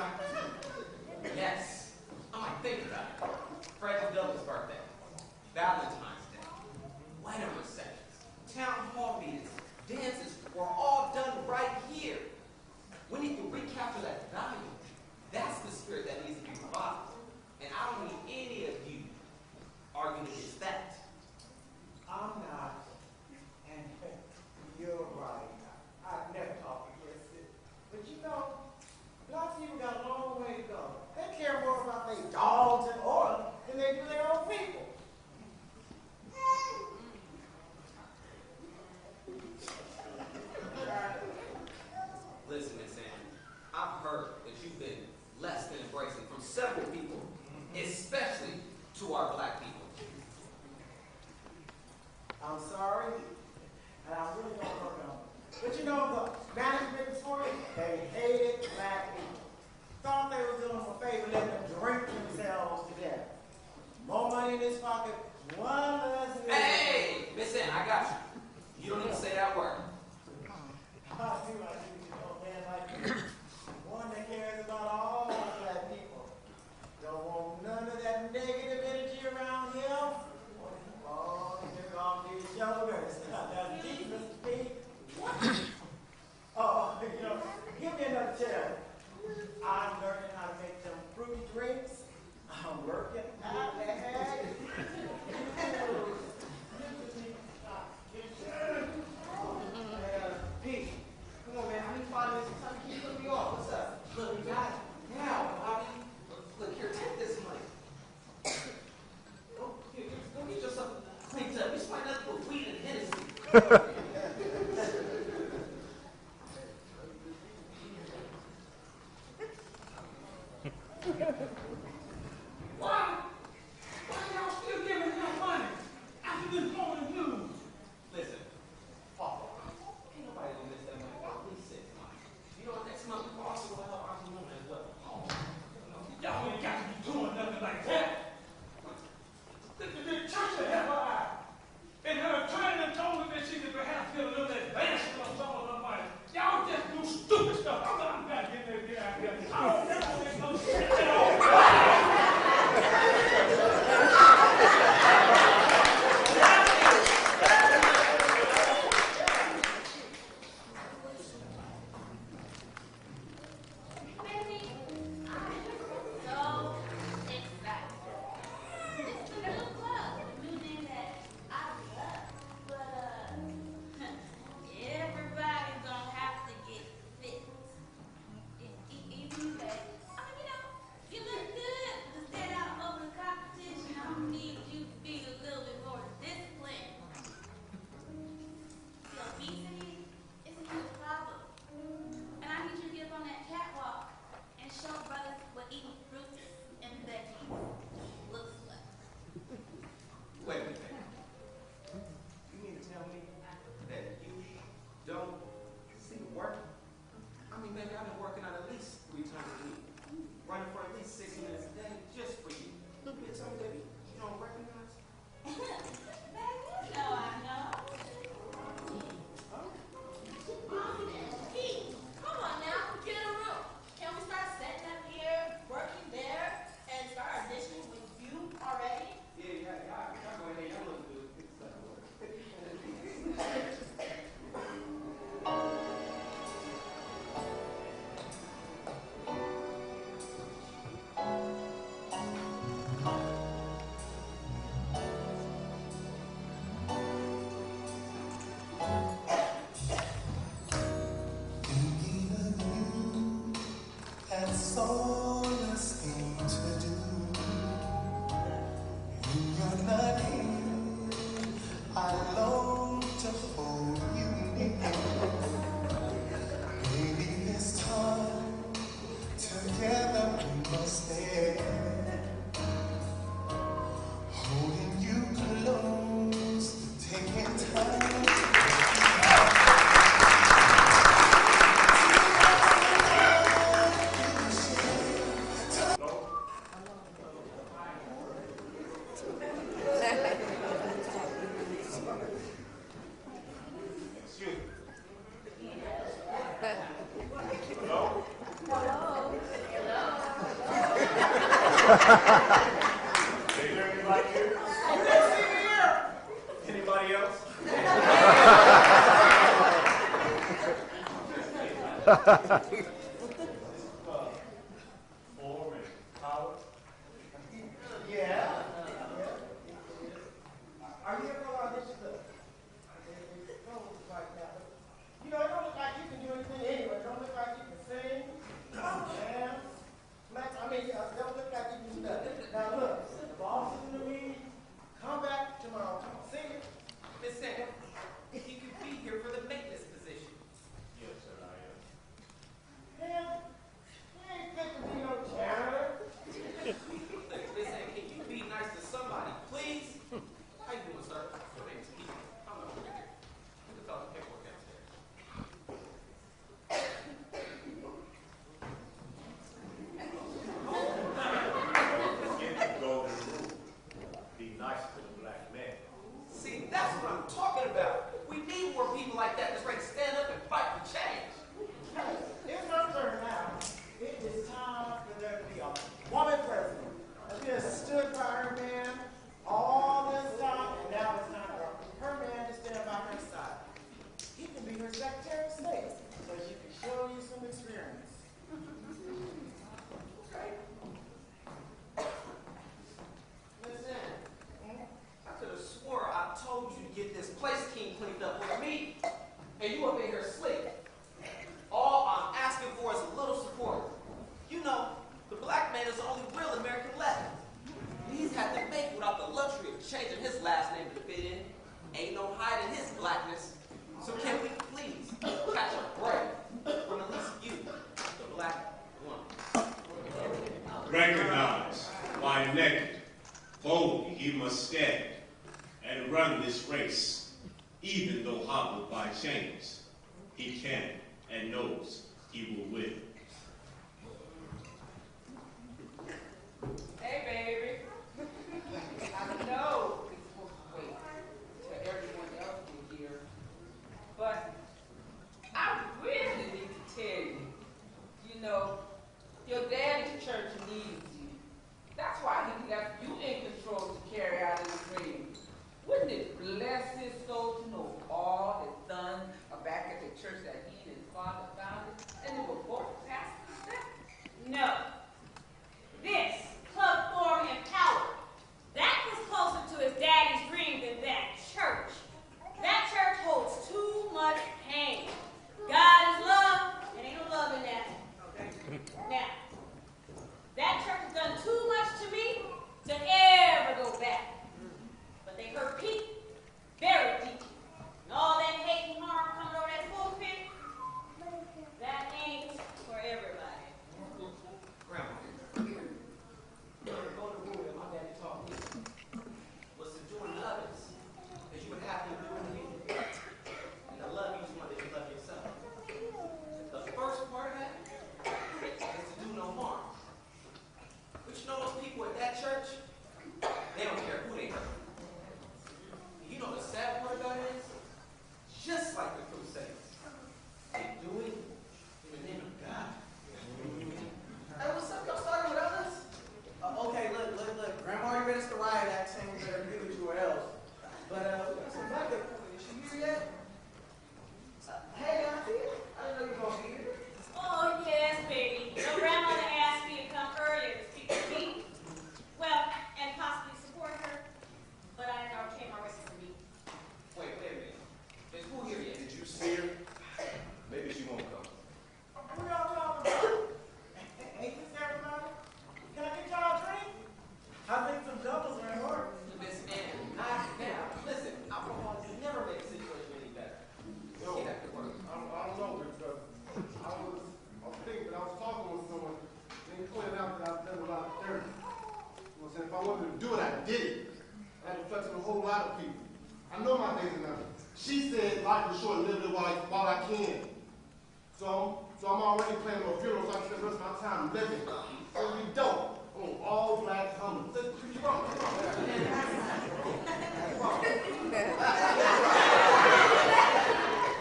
Yes. I might think about it. Frederick Douglass' birthday, Valentine's Day, wedding receptions, town hall meetings, dances were all done right here. We need to recapture that value. That's the spirit that needs to be revived. And I don't need any of you arguing against that. I'm not, and you're right. I've never talked against it. But you know, black people got a long way to go. They care more about their dogs and oil than they do their own people. Listen, Miss Ann, I've heard that you've been less than embracing from several people, especially to our black people. I'm sorry, and I really don't work on it. But you know, the management for it, they hated black people. Thought they were doing them a favor letting them drink themselves to death. More money in his pocket, one less. Hey, Miss Ann, I got you. You don't need to say that word. I do, you know, man like me. One that cares about all of black people. Don't want none of that negative energy around him. Oh, you're gonna be the shoulders. That's deep, Mr. P. Oh, you know, give me another chair. I'm learning how to make them fruity drinks. I'm working out that. Pete, come on, man. I need 5 minutes of time to keep putting me off. What's up? Look, we got it now, Bobby. Look, here, take this money. Go get yourself cleaned up. You smell nothing but weed and Hennessy. Why? Why y'all still giving him money after this morning news? Listen, Papa, ain't nobody gonna miss that money for at least 6 months. You know what, next month we also will help our woman as well. Y'all ain't got to be doing nothing like that. The church will help her out. And her attorney told her that she could perhaps get a little advance on some of her money. Y'all just do stupid stuff. I'm got to get out here. I don't never make no sense at all. Baby, I'm so excited. It's the new club, the new name that I love. But everybody's gonna have to get fit. Even you, baby. I mean, you look good to stand out over the competition. I need you to be a little bit more disciplined. See, obesity is a huge problem. And I need you to get up on that catwalk and show brothers what eating fruits and veggies looks like. Wait a minute. You mean to tell me that you don't see me working? I mean, baby, I've been working out at least 3 times a week. Running for at least 6 minutes a day just for you. You mean to tell me, baby, you don't recognize? Baby, you know I know. Pete, come on now, get in a room. Can we start setting up here, working there, and start auditioning with you already? Yeah, y'all go ahead. Y'all look good. That's all I seem to do. When you're not here, I long there anybody here? You didn't see me here. Anybody else? Form and power. Yeah. Are you ever on this look? It don't look like that. You know, it don't look like you can do anything anyway. It don't look like you can sing, dance. It don't look like you can do nothing. Now look, the boss is in the meeting. Come back tomorrow. Sing it. Miss Sam, you could be here for the maintenance position. Yes, sir, I am. Man, you ain't fit to be no janitor. Listen, can you be nice to somebody, please? How you doing, sir? Your name's Keith. I'm not over here. You can fill out the paperwork downstairs. Get the golden rule. Be nice to the black man. See, that's what I'm talking about. We need more people like that that's ready to stand up and fight for change. Hey, it's her turn now. It is time for there to be a woman president. She has stood by her man all this time, and now it's time for her man to stand by her side. He can be her Secretary of State, so she can show you some experience. Okay? Listen, I could have swore I told you to get this place cleaned up with me, and you up in here slick. All I'm asking for is a little support. You know, the black man is the only real American left. He's had to make without the luxury of changing his last name to fit in. Ain't no hiding his blackness. So can we please catch a break from at least you, the black woman? Recognize why naked, boldly he must stand and run this race, even though hobbled by chains. He can and knows he will win. Hey, baby. I know it's supposed to wait till everyone else can hear, but I really need to tell you, you know, your daddy's church needs you. That's why he left you in control to carry out his dream. Wouldn't it bless his soul to know all his sons are back at the church that he and his father founded, and they were both pastors there? No. This club form and power, that was closer to his daddy's dream than that church. That church holds too much pain. God is love, and ain't no love in that. Okay? Now, that church has done too much to me to ever go back. But they hurt Pete very deep. And all that hate and harm coming over that pulpit, that ain't for everybody. Grandma, go to the room that my daddy taught me was to do unto others as you would have them do unto you. And to love each one as you love yourself. The first part of that is to do no harm. But you know those people at that church, they don't care who they hurt. You know the sad part about it is, just like the Crusades, they do it in the name of God. Hey, what's up? Y'all starting with others? Okay, look. Grandma already read us the riot act saying we better agree with you or else. But we got some backup company. Is she here yet? Hey, Auntie. I didn't know you were going to be here. Oh, yes, baby. Your grandmother asked me to come earlier to speak to me. Well, and possibly support her. But I never came already for me. Wait a minute. Is who here yet? Did you see her? Maybe she won't come. Who y'all talking about? Ain't this everybody? Can I get y'all a drink? I think some doubles are in order. Miss Ann, now, listen, alcohol has never made a situation any better. Yo, Get back to work. I don't know, because I was thinking, I was talking with someone, and he pointed out that I've done a lot of therapy. You know what I'm saying? If I wanted to do it, I did it. I had to flex on a whole lot of people. I know my days are numbered. She said life is short, live it while I can. So I'm already planning on a funeral, so I can spend the rest of my time living. So we don't. On all black hummers. Come on.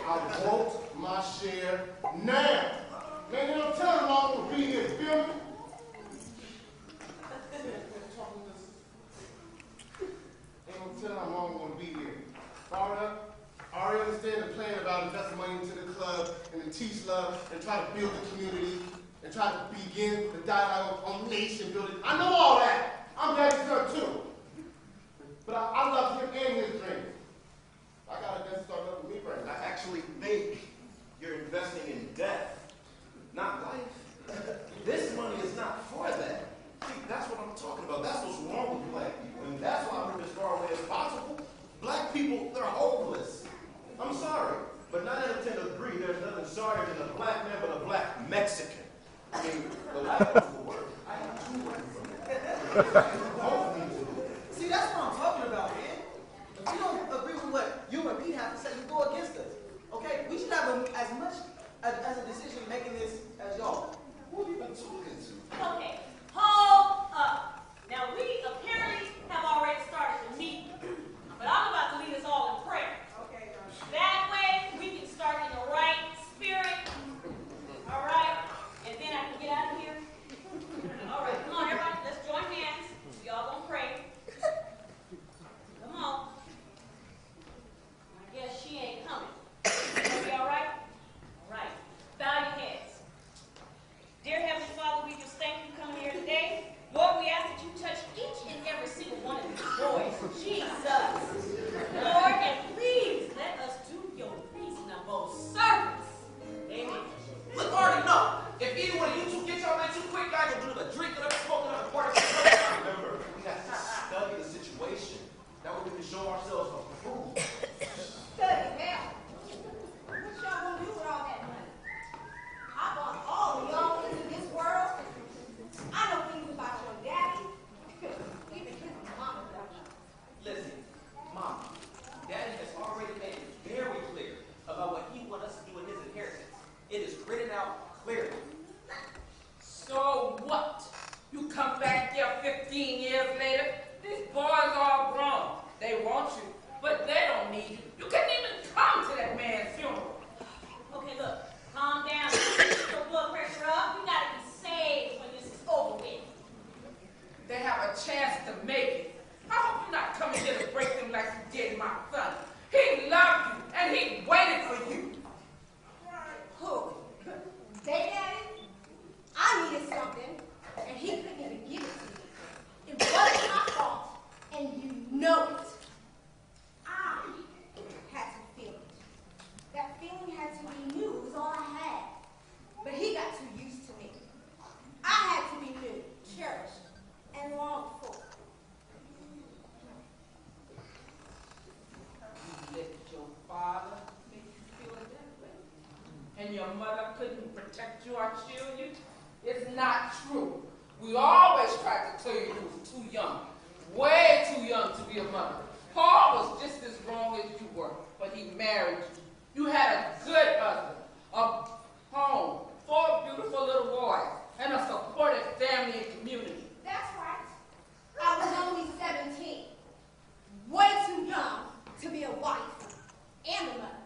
I want my share now. Man, you don't tell them all to be here, feel me? understand the plan about investing money into the club and to teach love and try to build the community and try to begin the dialogue on nation building. I know all that. I'm daddy's son too. But I love him and his dreams. I got to start loving me right now. I actually think you're investing in death, not life. This money is not for that. See, that's what I'm talking about. That's what's wrong with black people. And that's why I move as far away as possible. Black people, they're hopeless. I'm sorry. But 9 out of 10 agree there's nothing sorrier than a black man but a black Mexican. I mean, the life will work. I have 2 work. Both need to do it. See, that's what I'm talking about, man. If you don't agree with what you and Pete have to say, you go against us. Okay? We should have as much as a decision making this as y'all. Who have you been talking to? Okay, hold up. Now, we apparently have already started the meeting, but I'm about to lead us all in prayer. Okay, that way, we can start in the right spirit. All right? And then I can get out of here. All right, come on, everybody. Let's join hands. We all gonna pray. Come on. I guess she ain't coming. Are we all right? All right. Bow your heads. Dear Heavenly Father, we just thank you for coming here today. Lord, we ask that you touch each and every single one of these boys. Jesus. Lord, and please let us do your reasonable service. Amen. Look, already know. If either one of you two get y'all man too quick, guys will do the drinking up, smoking up, the party. Remember, we got to study the situation. That way we can show ourselves approved. Study, hell. What y'all gonna do with all that money? I brought all of y'all into this world. I know things about your daddy. Even his mama don't know. Listen, Mom, Daddy has already made it very clear about what he wants us to do with his inheritance. It is written out clearly. So what? You come back here 15 years later, these boys are grown. They want you, but they don't need you. You couldn't even come to that man's funeral. Okay, look. Calm down. Keep your blood pressure up. We gotta be saved when this is over with. They have a chance to make it. I hope you're not coming here to break them like you did my son. He loved you, and he waited for you. Who? They daddy? I needed something, and he couldn't even give it to me. It wasn't my fault, and you know it. I had to feel it. That feeling had to be new. It was all I had. But he got too used to me. I had to be new, cherished, and longed for. You let your father make you feel it that way, and your mother couldn't protect you or shield you? It's not true. We always tried to tell you you was too young, way too young to be a mother. Paul was just as wrong as you were, but he married you. You had a good husband, a home, 4 beautiful little boys, and a supportive family and community. That's right. I was only 17. Way too young to be a wife and a mother.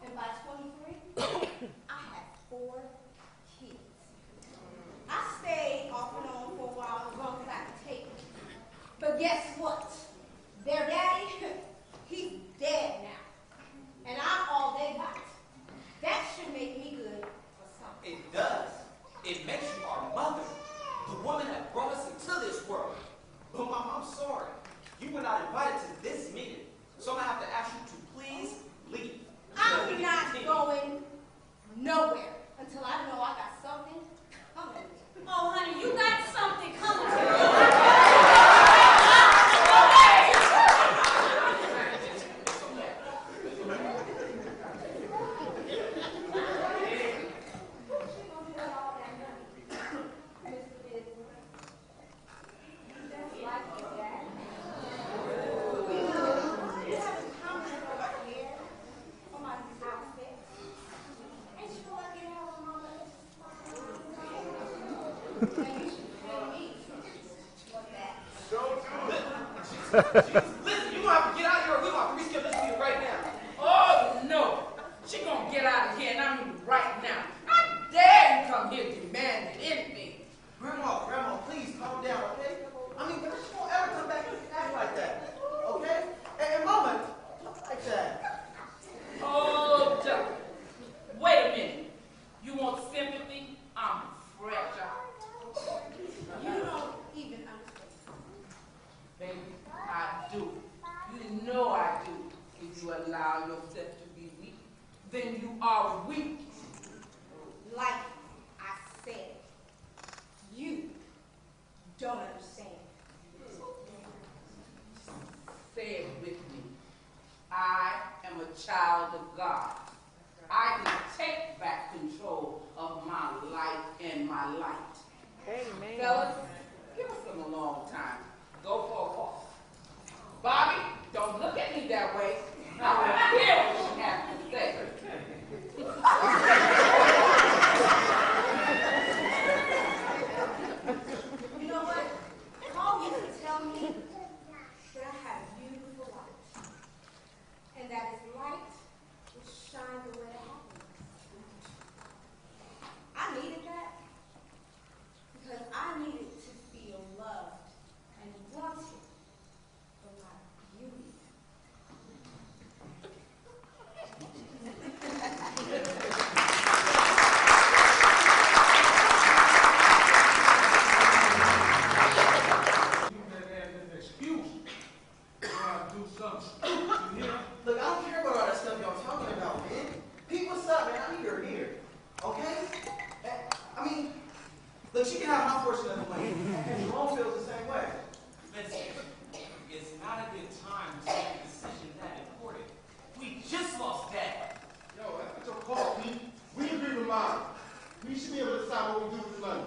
And by 23, I had 4 kids. I stayed off and on for a while as long as I could take it. But guess what? Their daddy, he's dead now. And I'm all they got. That should make me good for something. It does. It makes you our mother, the woman that brought us into this world. But Mom, I'm sorry. You were not invited to this meeting, so I'm gonna have to ask you to please leave. I'm not going nowhere until I know I got something coming. Oh, honey, you got something coming to Listen, you gonna have to get out of here or we gonna have to reschedule this meeting right now. Oh, no. She gonna get out of here, and I mean right now. I dare you come here demanding anything. Grandma, please calm down, okay? I mean, she won't ever come back and act like that, okay? And Mama, like that. you allow yourself to be weak, then you are weak. Like I said, you don't understand. Say it with me. I am a child of God. I can take back control of my life and my light. Amen. Fellas, give us some alone time. Go for a walk. Bobby, don't look at me that way. I want to hear what you have to say. You know what? Paul used to tell me that I had a beautiful light. And that his light would shine the way to happiness. I needed that because I needed to feel loved and wanted for my beauty. Look, I don't care about all that stuff y'all talking about, man. Pete, what's up, man? I need her here. Okay? I mean, look, she can have my portion of the money. And Jerome feels the same way. Listen, it's not a good time to make a decision that important. We just lost Dad. Yo, that's not your call, Pete. We agree with mine. We should be able to decide what we do with the money.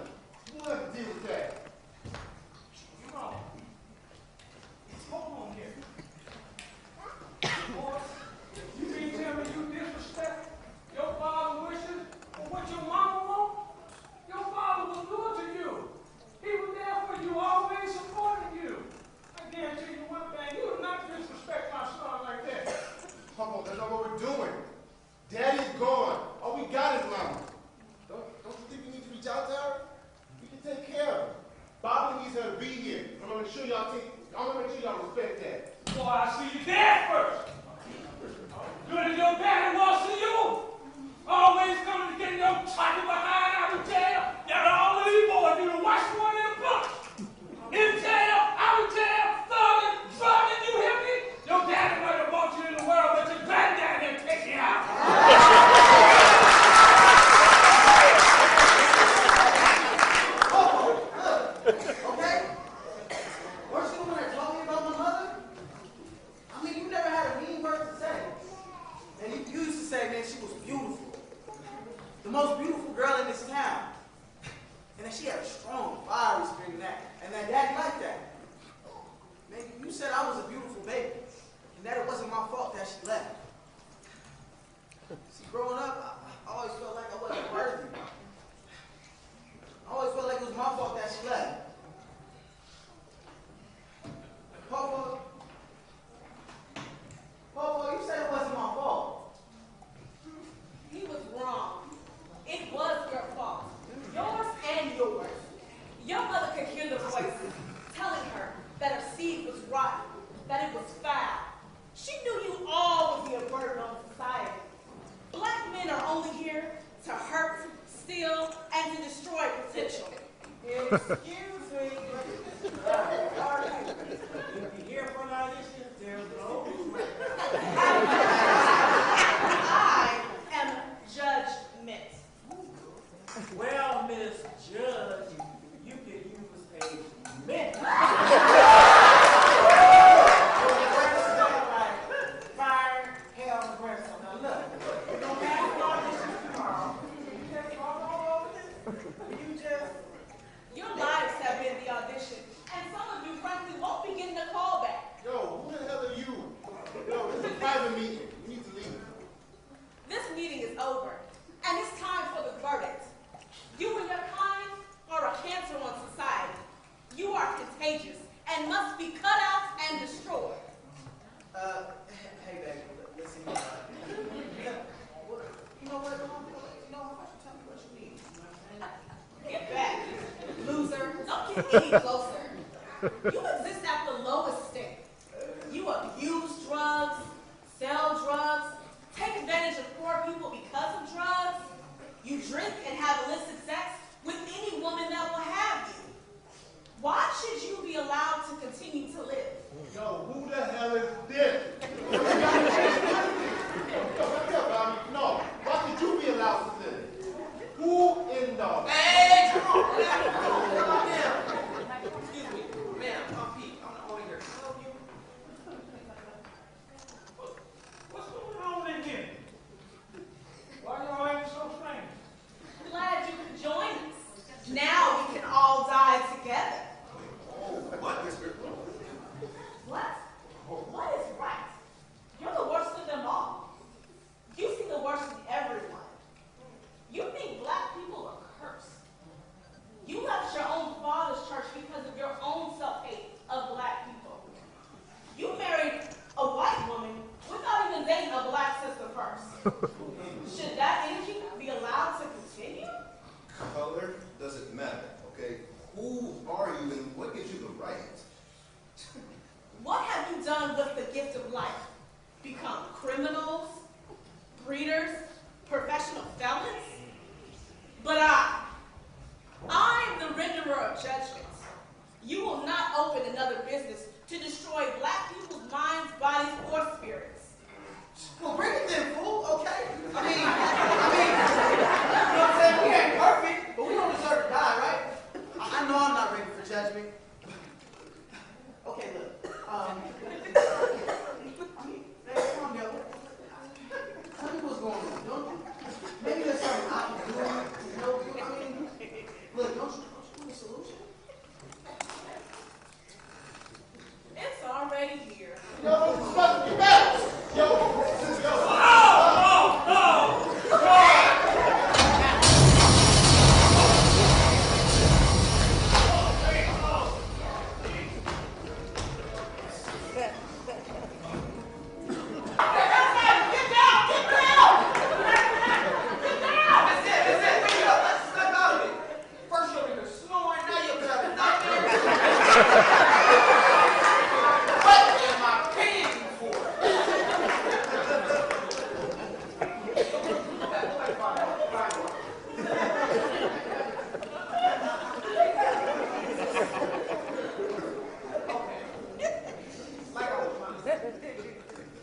We won't have to deal with that. You're wrong. Hold on here. Boy, you mean tell me you disrespect your father's wishes or what your mama wants? Your father was good to you. He was there for you, always supporting you. I guarantee you one thing, you will not disrespect my son like that. Papa, that's not what we're doing. Daddy's gone. All we got is mama. Don't you think we need to reach out to her? We can take care of her. Bobby needs her to be here. I'm gonna make sure y'all respect that. Boy, I see you dad first. Good as your daddy was to you. Always coming to get your chocolate behind out of jail. That all of these boys do the worst one in the bunch. In jail, out of jail, thugging, you hear me? Your daddy might have brought you in the world, but your granddaddy didn't take you out. Okay? Weren't you the one that told me about my mother? I mean, you never had a mean word to say. And you used to say, man, she was beautiful. The most beautiful girl in this town. And that she had a strong, fiery spirit and that daddy liked that. Man, you said I was a beautiful baby. And that it wasn't my fault that she left. See, growing up, I always felt like I wasn't worthy. I always felt like it was my fault that she left. Papa, you said it wasn't my fault. He was wrong. It was your fault. Yours and yours. Your mother could hear the voices telling her that her seed was rotten, that it was foul. She knew you all would be a burden on society. Black men are only here to hurt, steal, and to destroy potential. Excuse me. If you hear from our audition, there's no I am Judge Mitt. Well, Miss Judge, you could use a mint. Fire, hell, and brimstone. Now look, we're going to have an audition tomorrow. You just walk all over this. You just... Your lives have been the audition, and some of you frankly won't be getting a call back. Yo, who the hell are you? Yo, this is a private meeting. We need to leave. This meeting is over, and it's time for the verdict. You and your kind are a cancer on society. You are contagious and must be cut out and destroyed. Hey, baby, listen here. You know what? You know, why don't you tell me what you need? You know what I'm saying? Get back, loser. Don't get any closer. You exist at the lowest state. You abuse drugs, sell drugs, take advantage of poor people because of drugs. You drink and have illicit sex with any woman that will have you. Why should you be allowed to continue to live? Yo, who the hell is this? Should that energy be allowed to continue? Color doesn't matter, okay? Who are you and what gives you the right? What have you done with the gift of life? Become criminals, breeders, professional felons? But I am the renderer of judgments. You will not open another business to destroy black people's minds, bodies, or spirits. Well, bring it then, fool, okay? I mean, you know what I'm saying? We ain't perfect, but we don't deserve to die, right? I know I'm not ready for judgment. Okay, look. I mean, hey, calm down. Tell me what's going on, don't you? Maybe there's something I can do. You know, I mean, look, don't you want a solution? It's already here. Yo, this is supposed to be better. Yo, this is yo.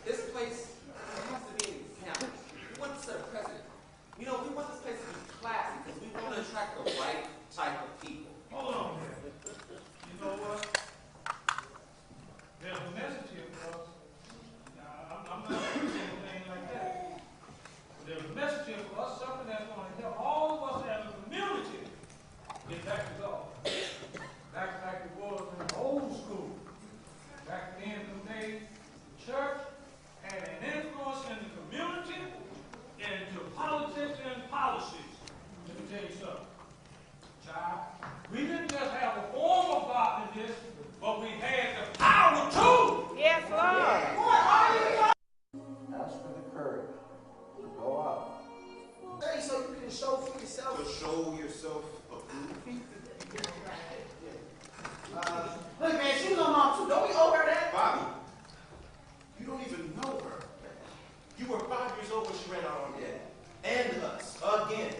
This place has to be an example. We want to set a precedent. You know, we want this place to be classy because we want to attract the right type of people. Hold on there. You know what? There's a message here for us. Now, I'm not saying anything like that. But there's a message here for us, something that's going to help all of us as a community get back to God. Back like it was in the old school. Back then, in the days, the church had an influence in the community and into politics and policies. Let me tell you something. Child, we didn't just have a form of godliness, but we had the power too. Yes, Lord. Ask for the courage to go out. Hey, so you can show for yourself. To show yourself approved? Look, man, she was on mom too. Don't we owe her that? Bobby, you don't even know her. You were 5 years old when she ran out on dad. And us, again.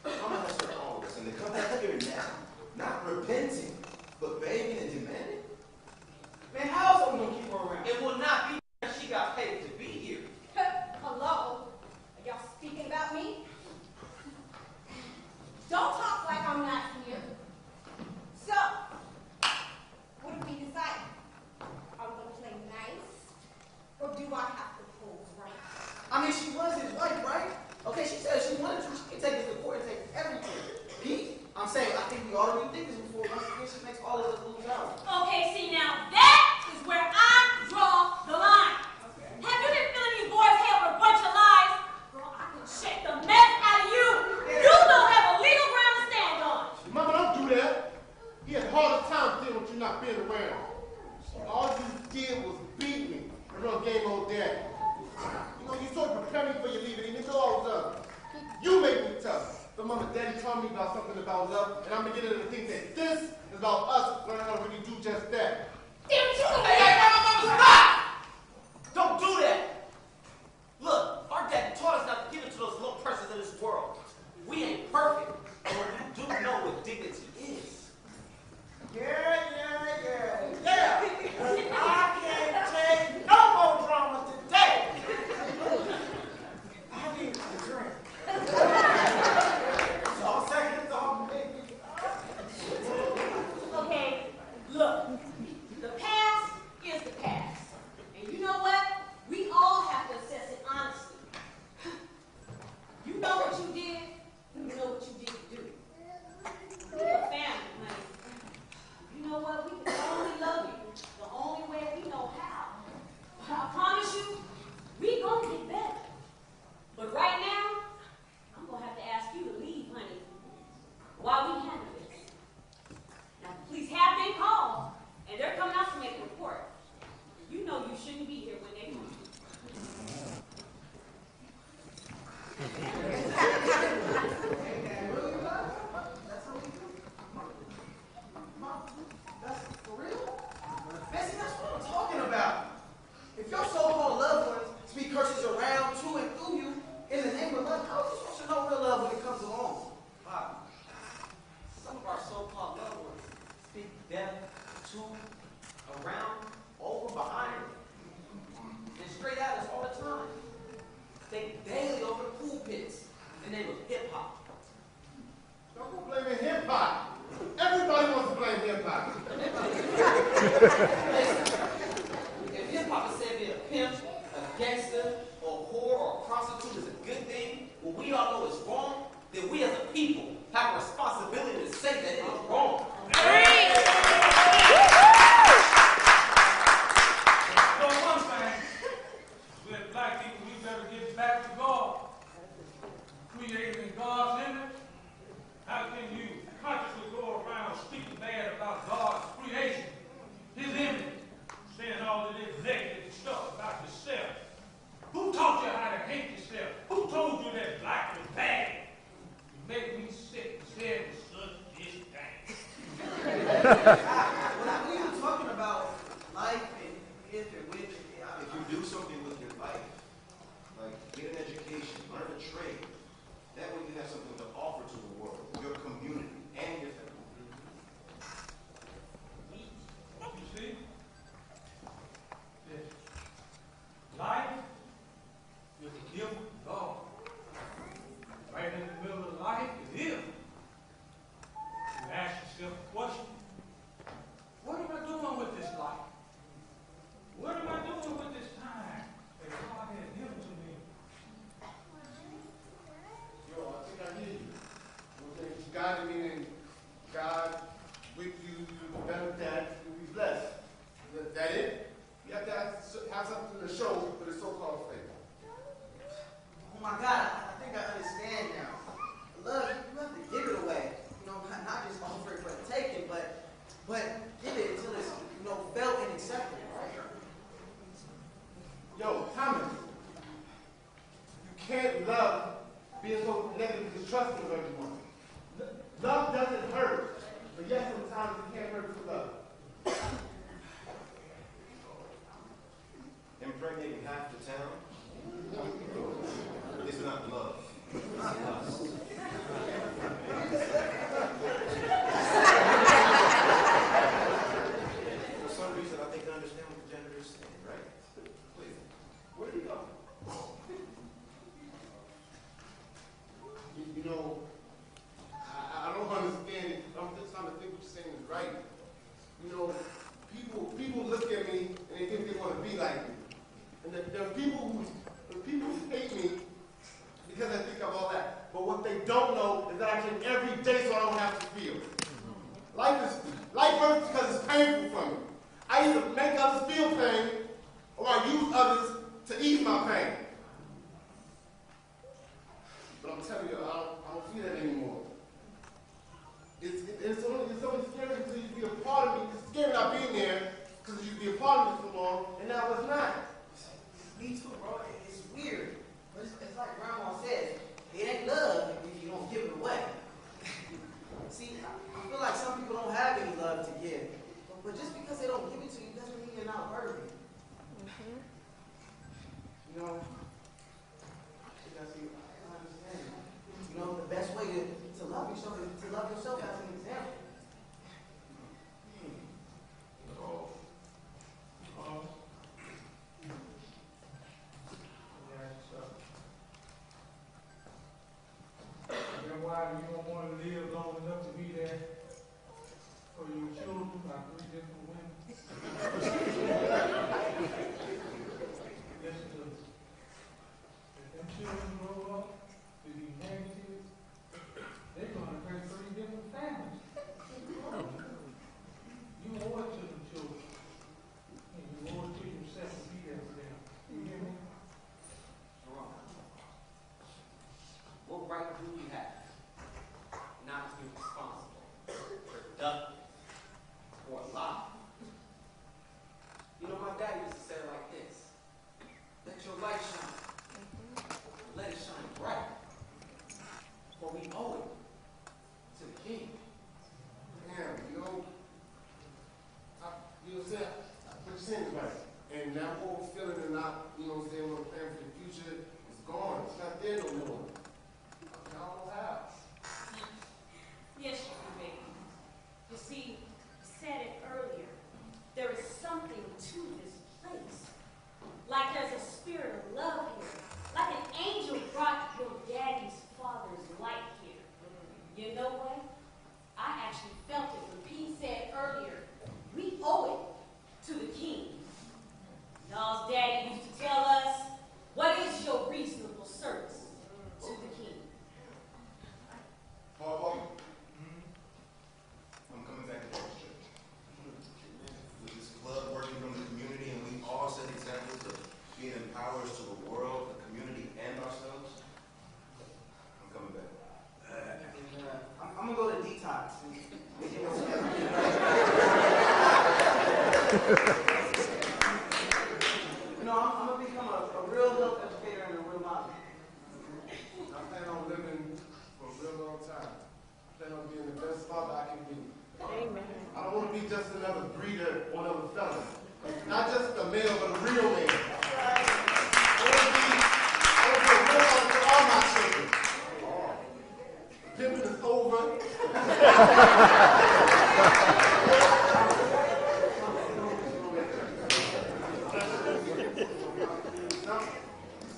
Mama has her all this, and to come back here now, not repenting, but begging and demanding? Man, how else are we gonna keep her around? It will not be that she got paid to be here. Hello? Are y'all speaking about me? Don't talk like I'm not here. So, what have we decided? Are we gonna play nice? Or do I have to pull rank? I mean, she was his wife, right? Okay, she said she wanted to. She can take us to court and take everything. Pete, I'm saying, I think we ought to rethink this before once again she makes all of us lose out. Okay, see now, that is where I draw the line. Have you been filling these boys' head with a bunch of lies? Girl, I can shake the mess out of you. You don't have a legal ground to stand on. Mama, don't do that. He had the hardest time dealing with you not being around. All you did was beat me and run game old daddy. You know, you sort of prepared me for your leaving, and you know I was up. You made me tough. But Mama, Daddy told me about something about love, and I'm beginning to think that this is about us learning how to really do just that. Damn you! Hey, Mama, stop! Don't do that. Look, our daddy taught us not to give it to those little persons in this world. We ain't perfect, but we do know what dignity is. Yeah. I can't take no more drama today. I need a drink. It's all seconds off, baby. Okay, look, the past is the past. the name of hip hop. Don't go blaming hip hop. Everybody wants to blame hip hop. If hip hop is said to be a pimp, a gangster, or a whore, or a prostitute is a good thing, what we all know is wrong, then we as a people have a responsibility to say that it is wrong. So one thing, we're black people, we better get back to God. Created in God's image. How can you consciously go around speaking bad about God's creation, His image, saying all of this negative stuff about yourself? Who taught you how to hate yourself? Who told you that black was bad? You make me sick and said it was such this thing. When we were talking about life and if and when, if you do something with your life, like get an education, learn a trade, that way you have something to offer to the world, your community, and your family. You see? Yes. Life is a gift of God. Right in the middle of life is Him. You ask yourself a question. What am I doing with this life? What am I doing with this time that God has given to me? Yo, I think I hear you. Okay, God, meaning God with you, better that you be blessed. That it? You have to have something to show for the so-called faith. Oh my God, I think I understand now. Love, you have to give it away. You know, not just offer it for the taking, but give it until it's, felt and accepted, right? Yo, Thomas, you can't love being so negative and distrustful of everyone. Love doesn't hurt, but yes, sometimes it can't hurt to love. Impregnating half the town? It's not love. It's lust. For some reason, I think I understand what the gender is saying, right? Wait, where did he go? I don't understand it. I'm just trying to think what you're saying is right. People look at me and they think they want to be like me. And there are people who hate me because I think of all that. But what they don't know is that I can every day so I don't have to feel. Life hurts because it's painful for me. I either make others feel pain or I use others to ease my pain. But I'm telling you, I don't feel that anymore. It's only scary until you be a part of me. It's scary not being there because you be a part of me so long, and now it's not. Me too, bro. It's weird. But it's like Grandma says, it ain't love if you don't give it away. See, I feel like some people don't have any love to give. But just because they don't give it to you doesn't mean you're not worthy. I understand. The best way to love yourself is to love yourself as an example. Then why you don't want to live long enough to be there for your children by 3 different women? Listen to me. You know, I'm going to become a real health educator and a real model. I plan on living for a real long time. I plan on being the best father I can be. Amen. I don't want to be just another breeder or another fella. Not just a male, but a real man. I want to be a real father for all my children. Pimping is over.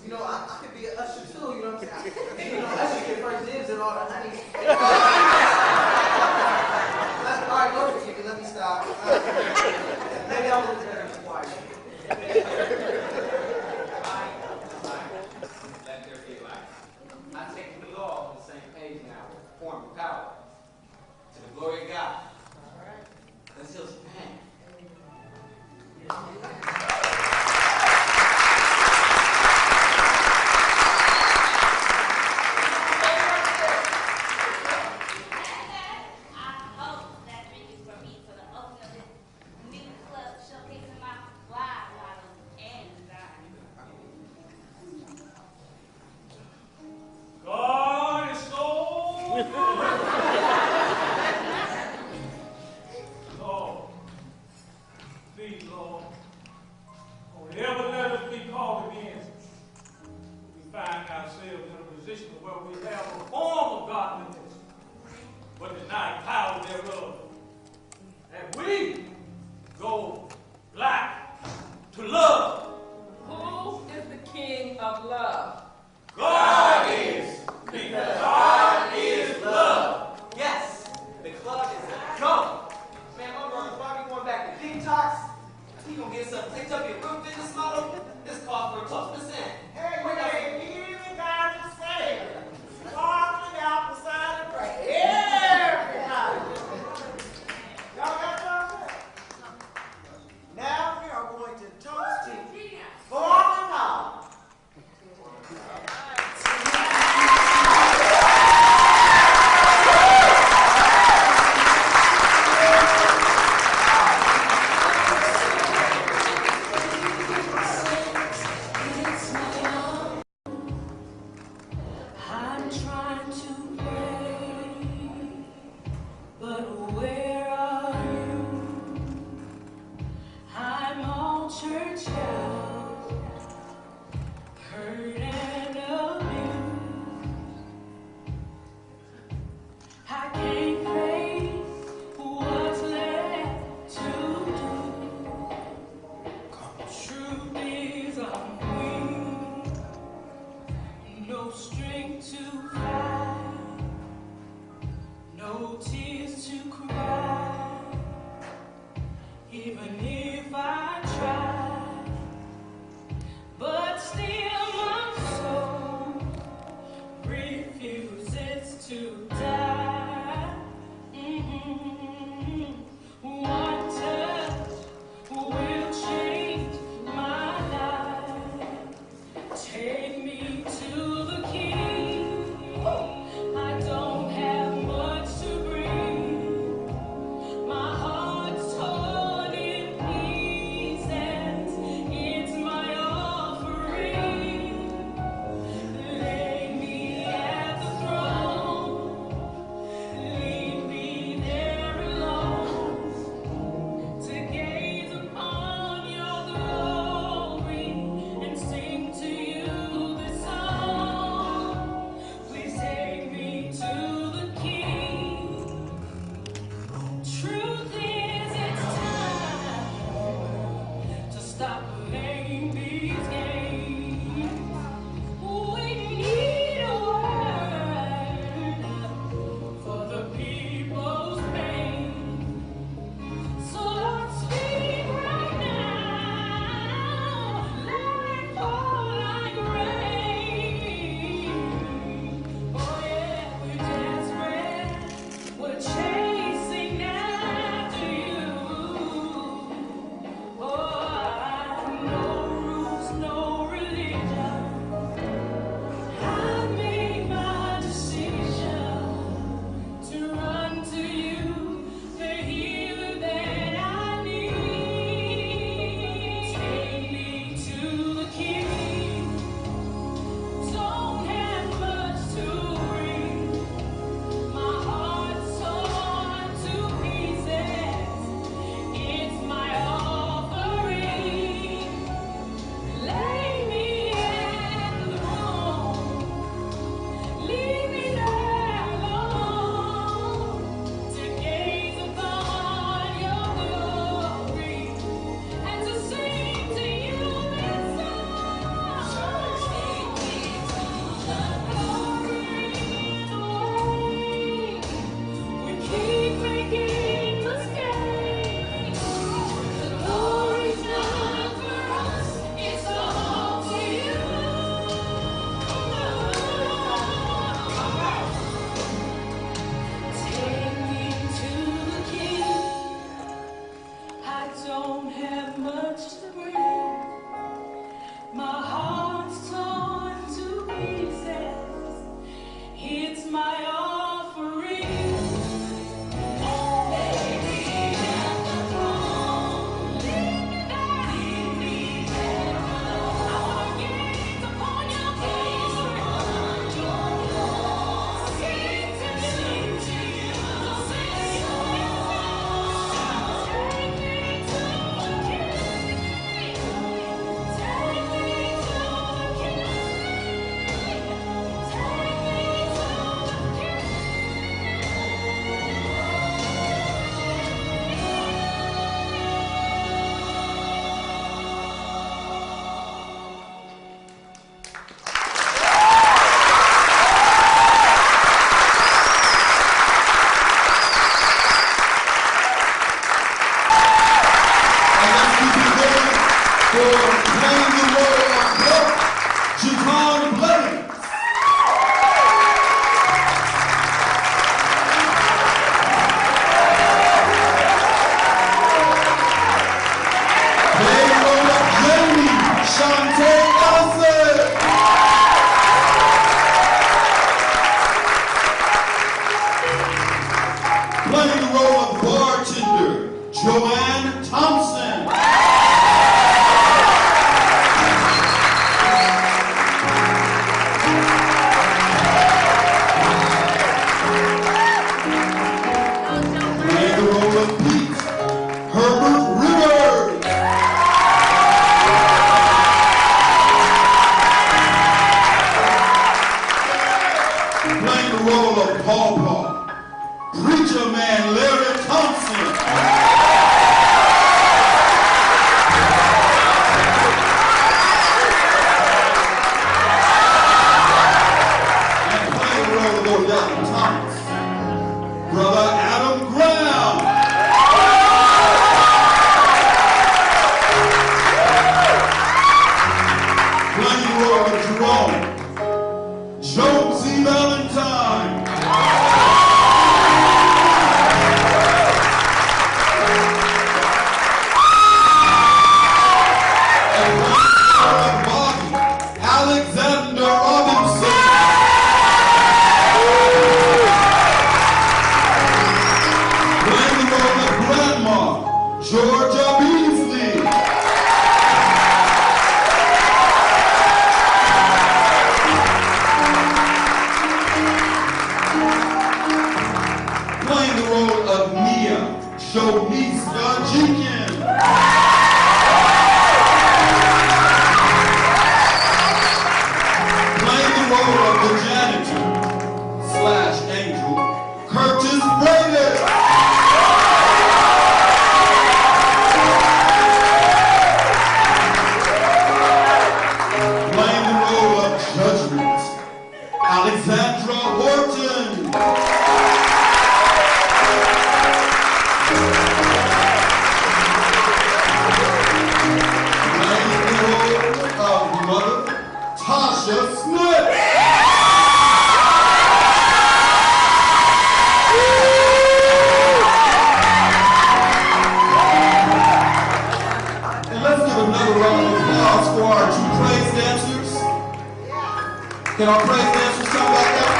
You know, I could be an usher too, you know what I'm saying? You know, usher get first dibs and all the honey. All right, go ahead, Kiki, let me stop. Maybe I'll look better in quiet. Let there be light. I think we all on the same page now, form of power. To the glory of God. Let's heal some pain. God is so good. Lord, please, Lord, don't ever let us be called again. We find ourselves in a position where we have a form of godliness, but deny power thereof. And we go black to love. Who is the king of love? God is, because God is love. Yes, the club is go. Man, my brother Bobby going back to detox. He gonna get something taped up your real business model. This calls for a toast. Listen, Hey, even God to say, walking out beside the break. Everybody. Y'all got something? Now we are going to toast to for the knowledge. I'm trying to pray, but where are you? I'm all church out, hurt and abused. I can't face what's left to do. Truth is I'm weak, no strength to fight, no tears to cry. Even if I try, but still I'm man Larry Thompson. And playing the role of Odell Thomas, Brother Adam Graham. Playing the role of Jerome, Jonesy Valentine. And playing the role of Bobby, Alexander Robinson. Playing the role of Grandma, Georgia Beasley. Playing the role of Mia, Shonisa Jenkins. Playing the role of the janitor / angel, Curtis Brady. Playing the role of judgment, Alexandra Horton. Playing the role of Mother Tasha Smith. And let's give another round of applause for our two praise dancers. Can our praise dancers come back up?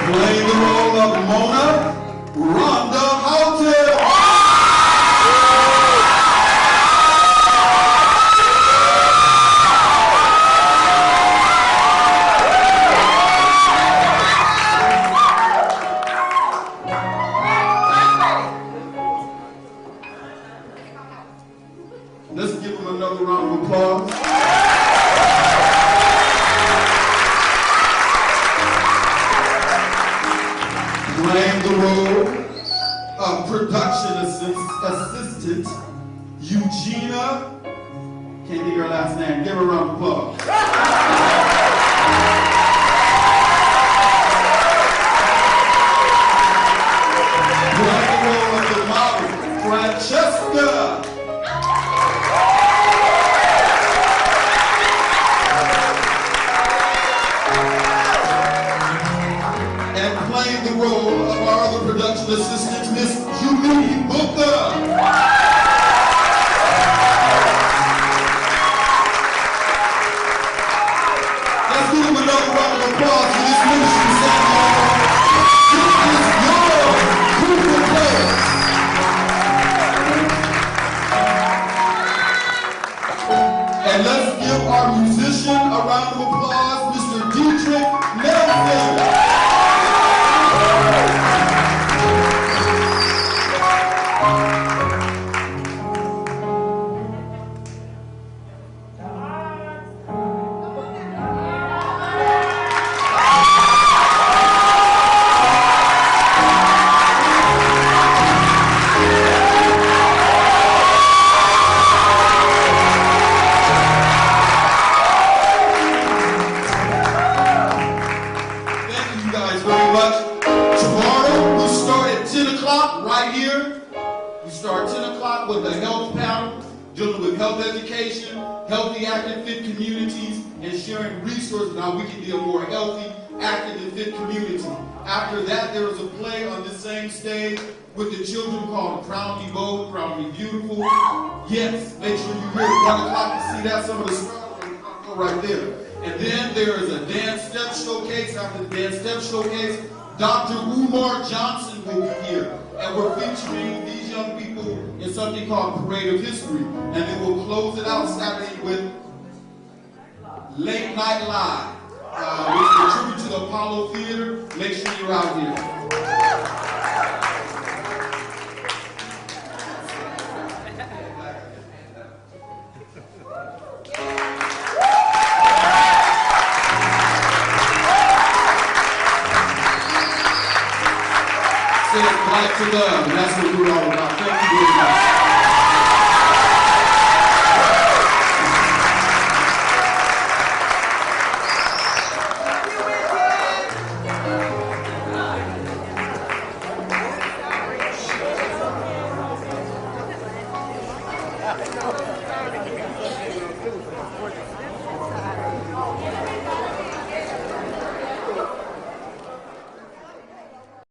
Playing the role of Mona, Rhonda Houghton. Let's give them another round of applause. Playing the role of production assistant, Eugenia. Can't think of her last name. Give her a round of applause. Playing the role of the model, Francesca. And playing the role of our other production assistant, Miss Yumi Booker. Let's give them another round of applause for this ministry Saturday. This is your KuumbaFest. And let's give our musician a round of applause, Mr. Dietrich Nelson. Thank you guys very much. Tomorrow we start at 10 o'clock right here. We start 10 o'clock with a health panel dealing with health education, healthy, active, fit communities, and sharing resources on how we can be a more healthy, active, and fit community. After that, there is a play on the same stage with the children called Crown Me Bold, Crown Me Beautiful. Yes, make sure you're here at 1 o'clock to see that. Some of the stars are right there. And then there is a dance step showcase. After the dance step showcase, Dr. Umar Johnson will be here. And we're featuring these young people in something called Parade of History. And then we'll close it out Saturday with Late Night Live. Which is a tribute to the Apollo Theater. Make sure you're out here. said black to love, and that's what we're all about. Thank you very much.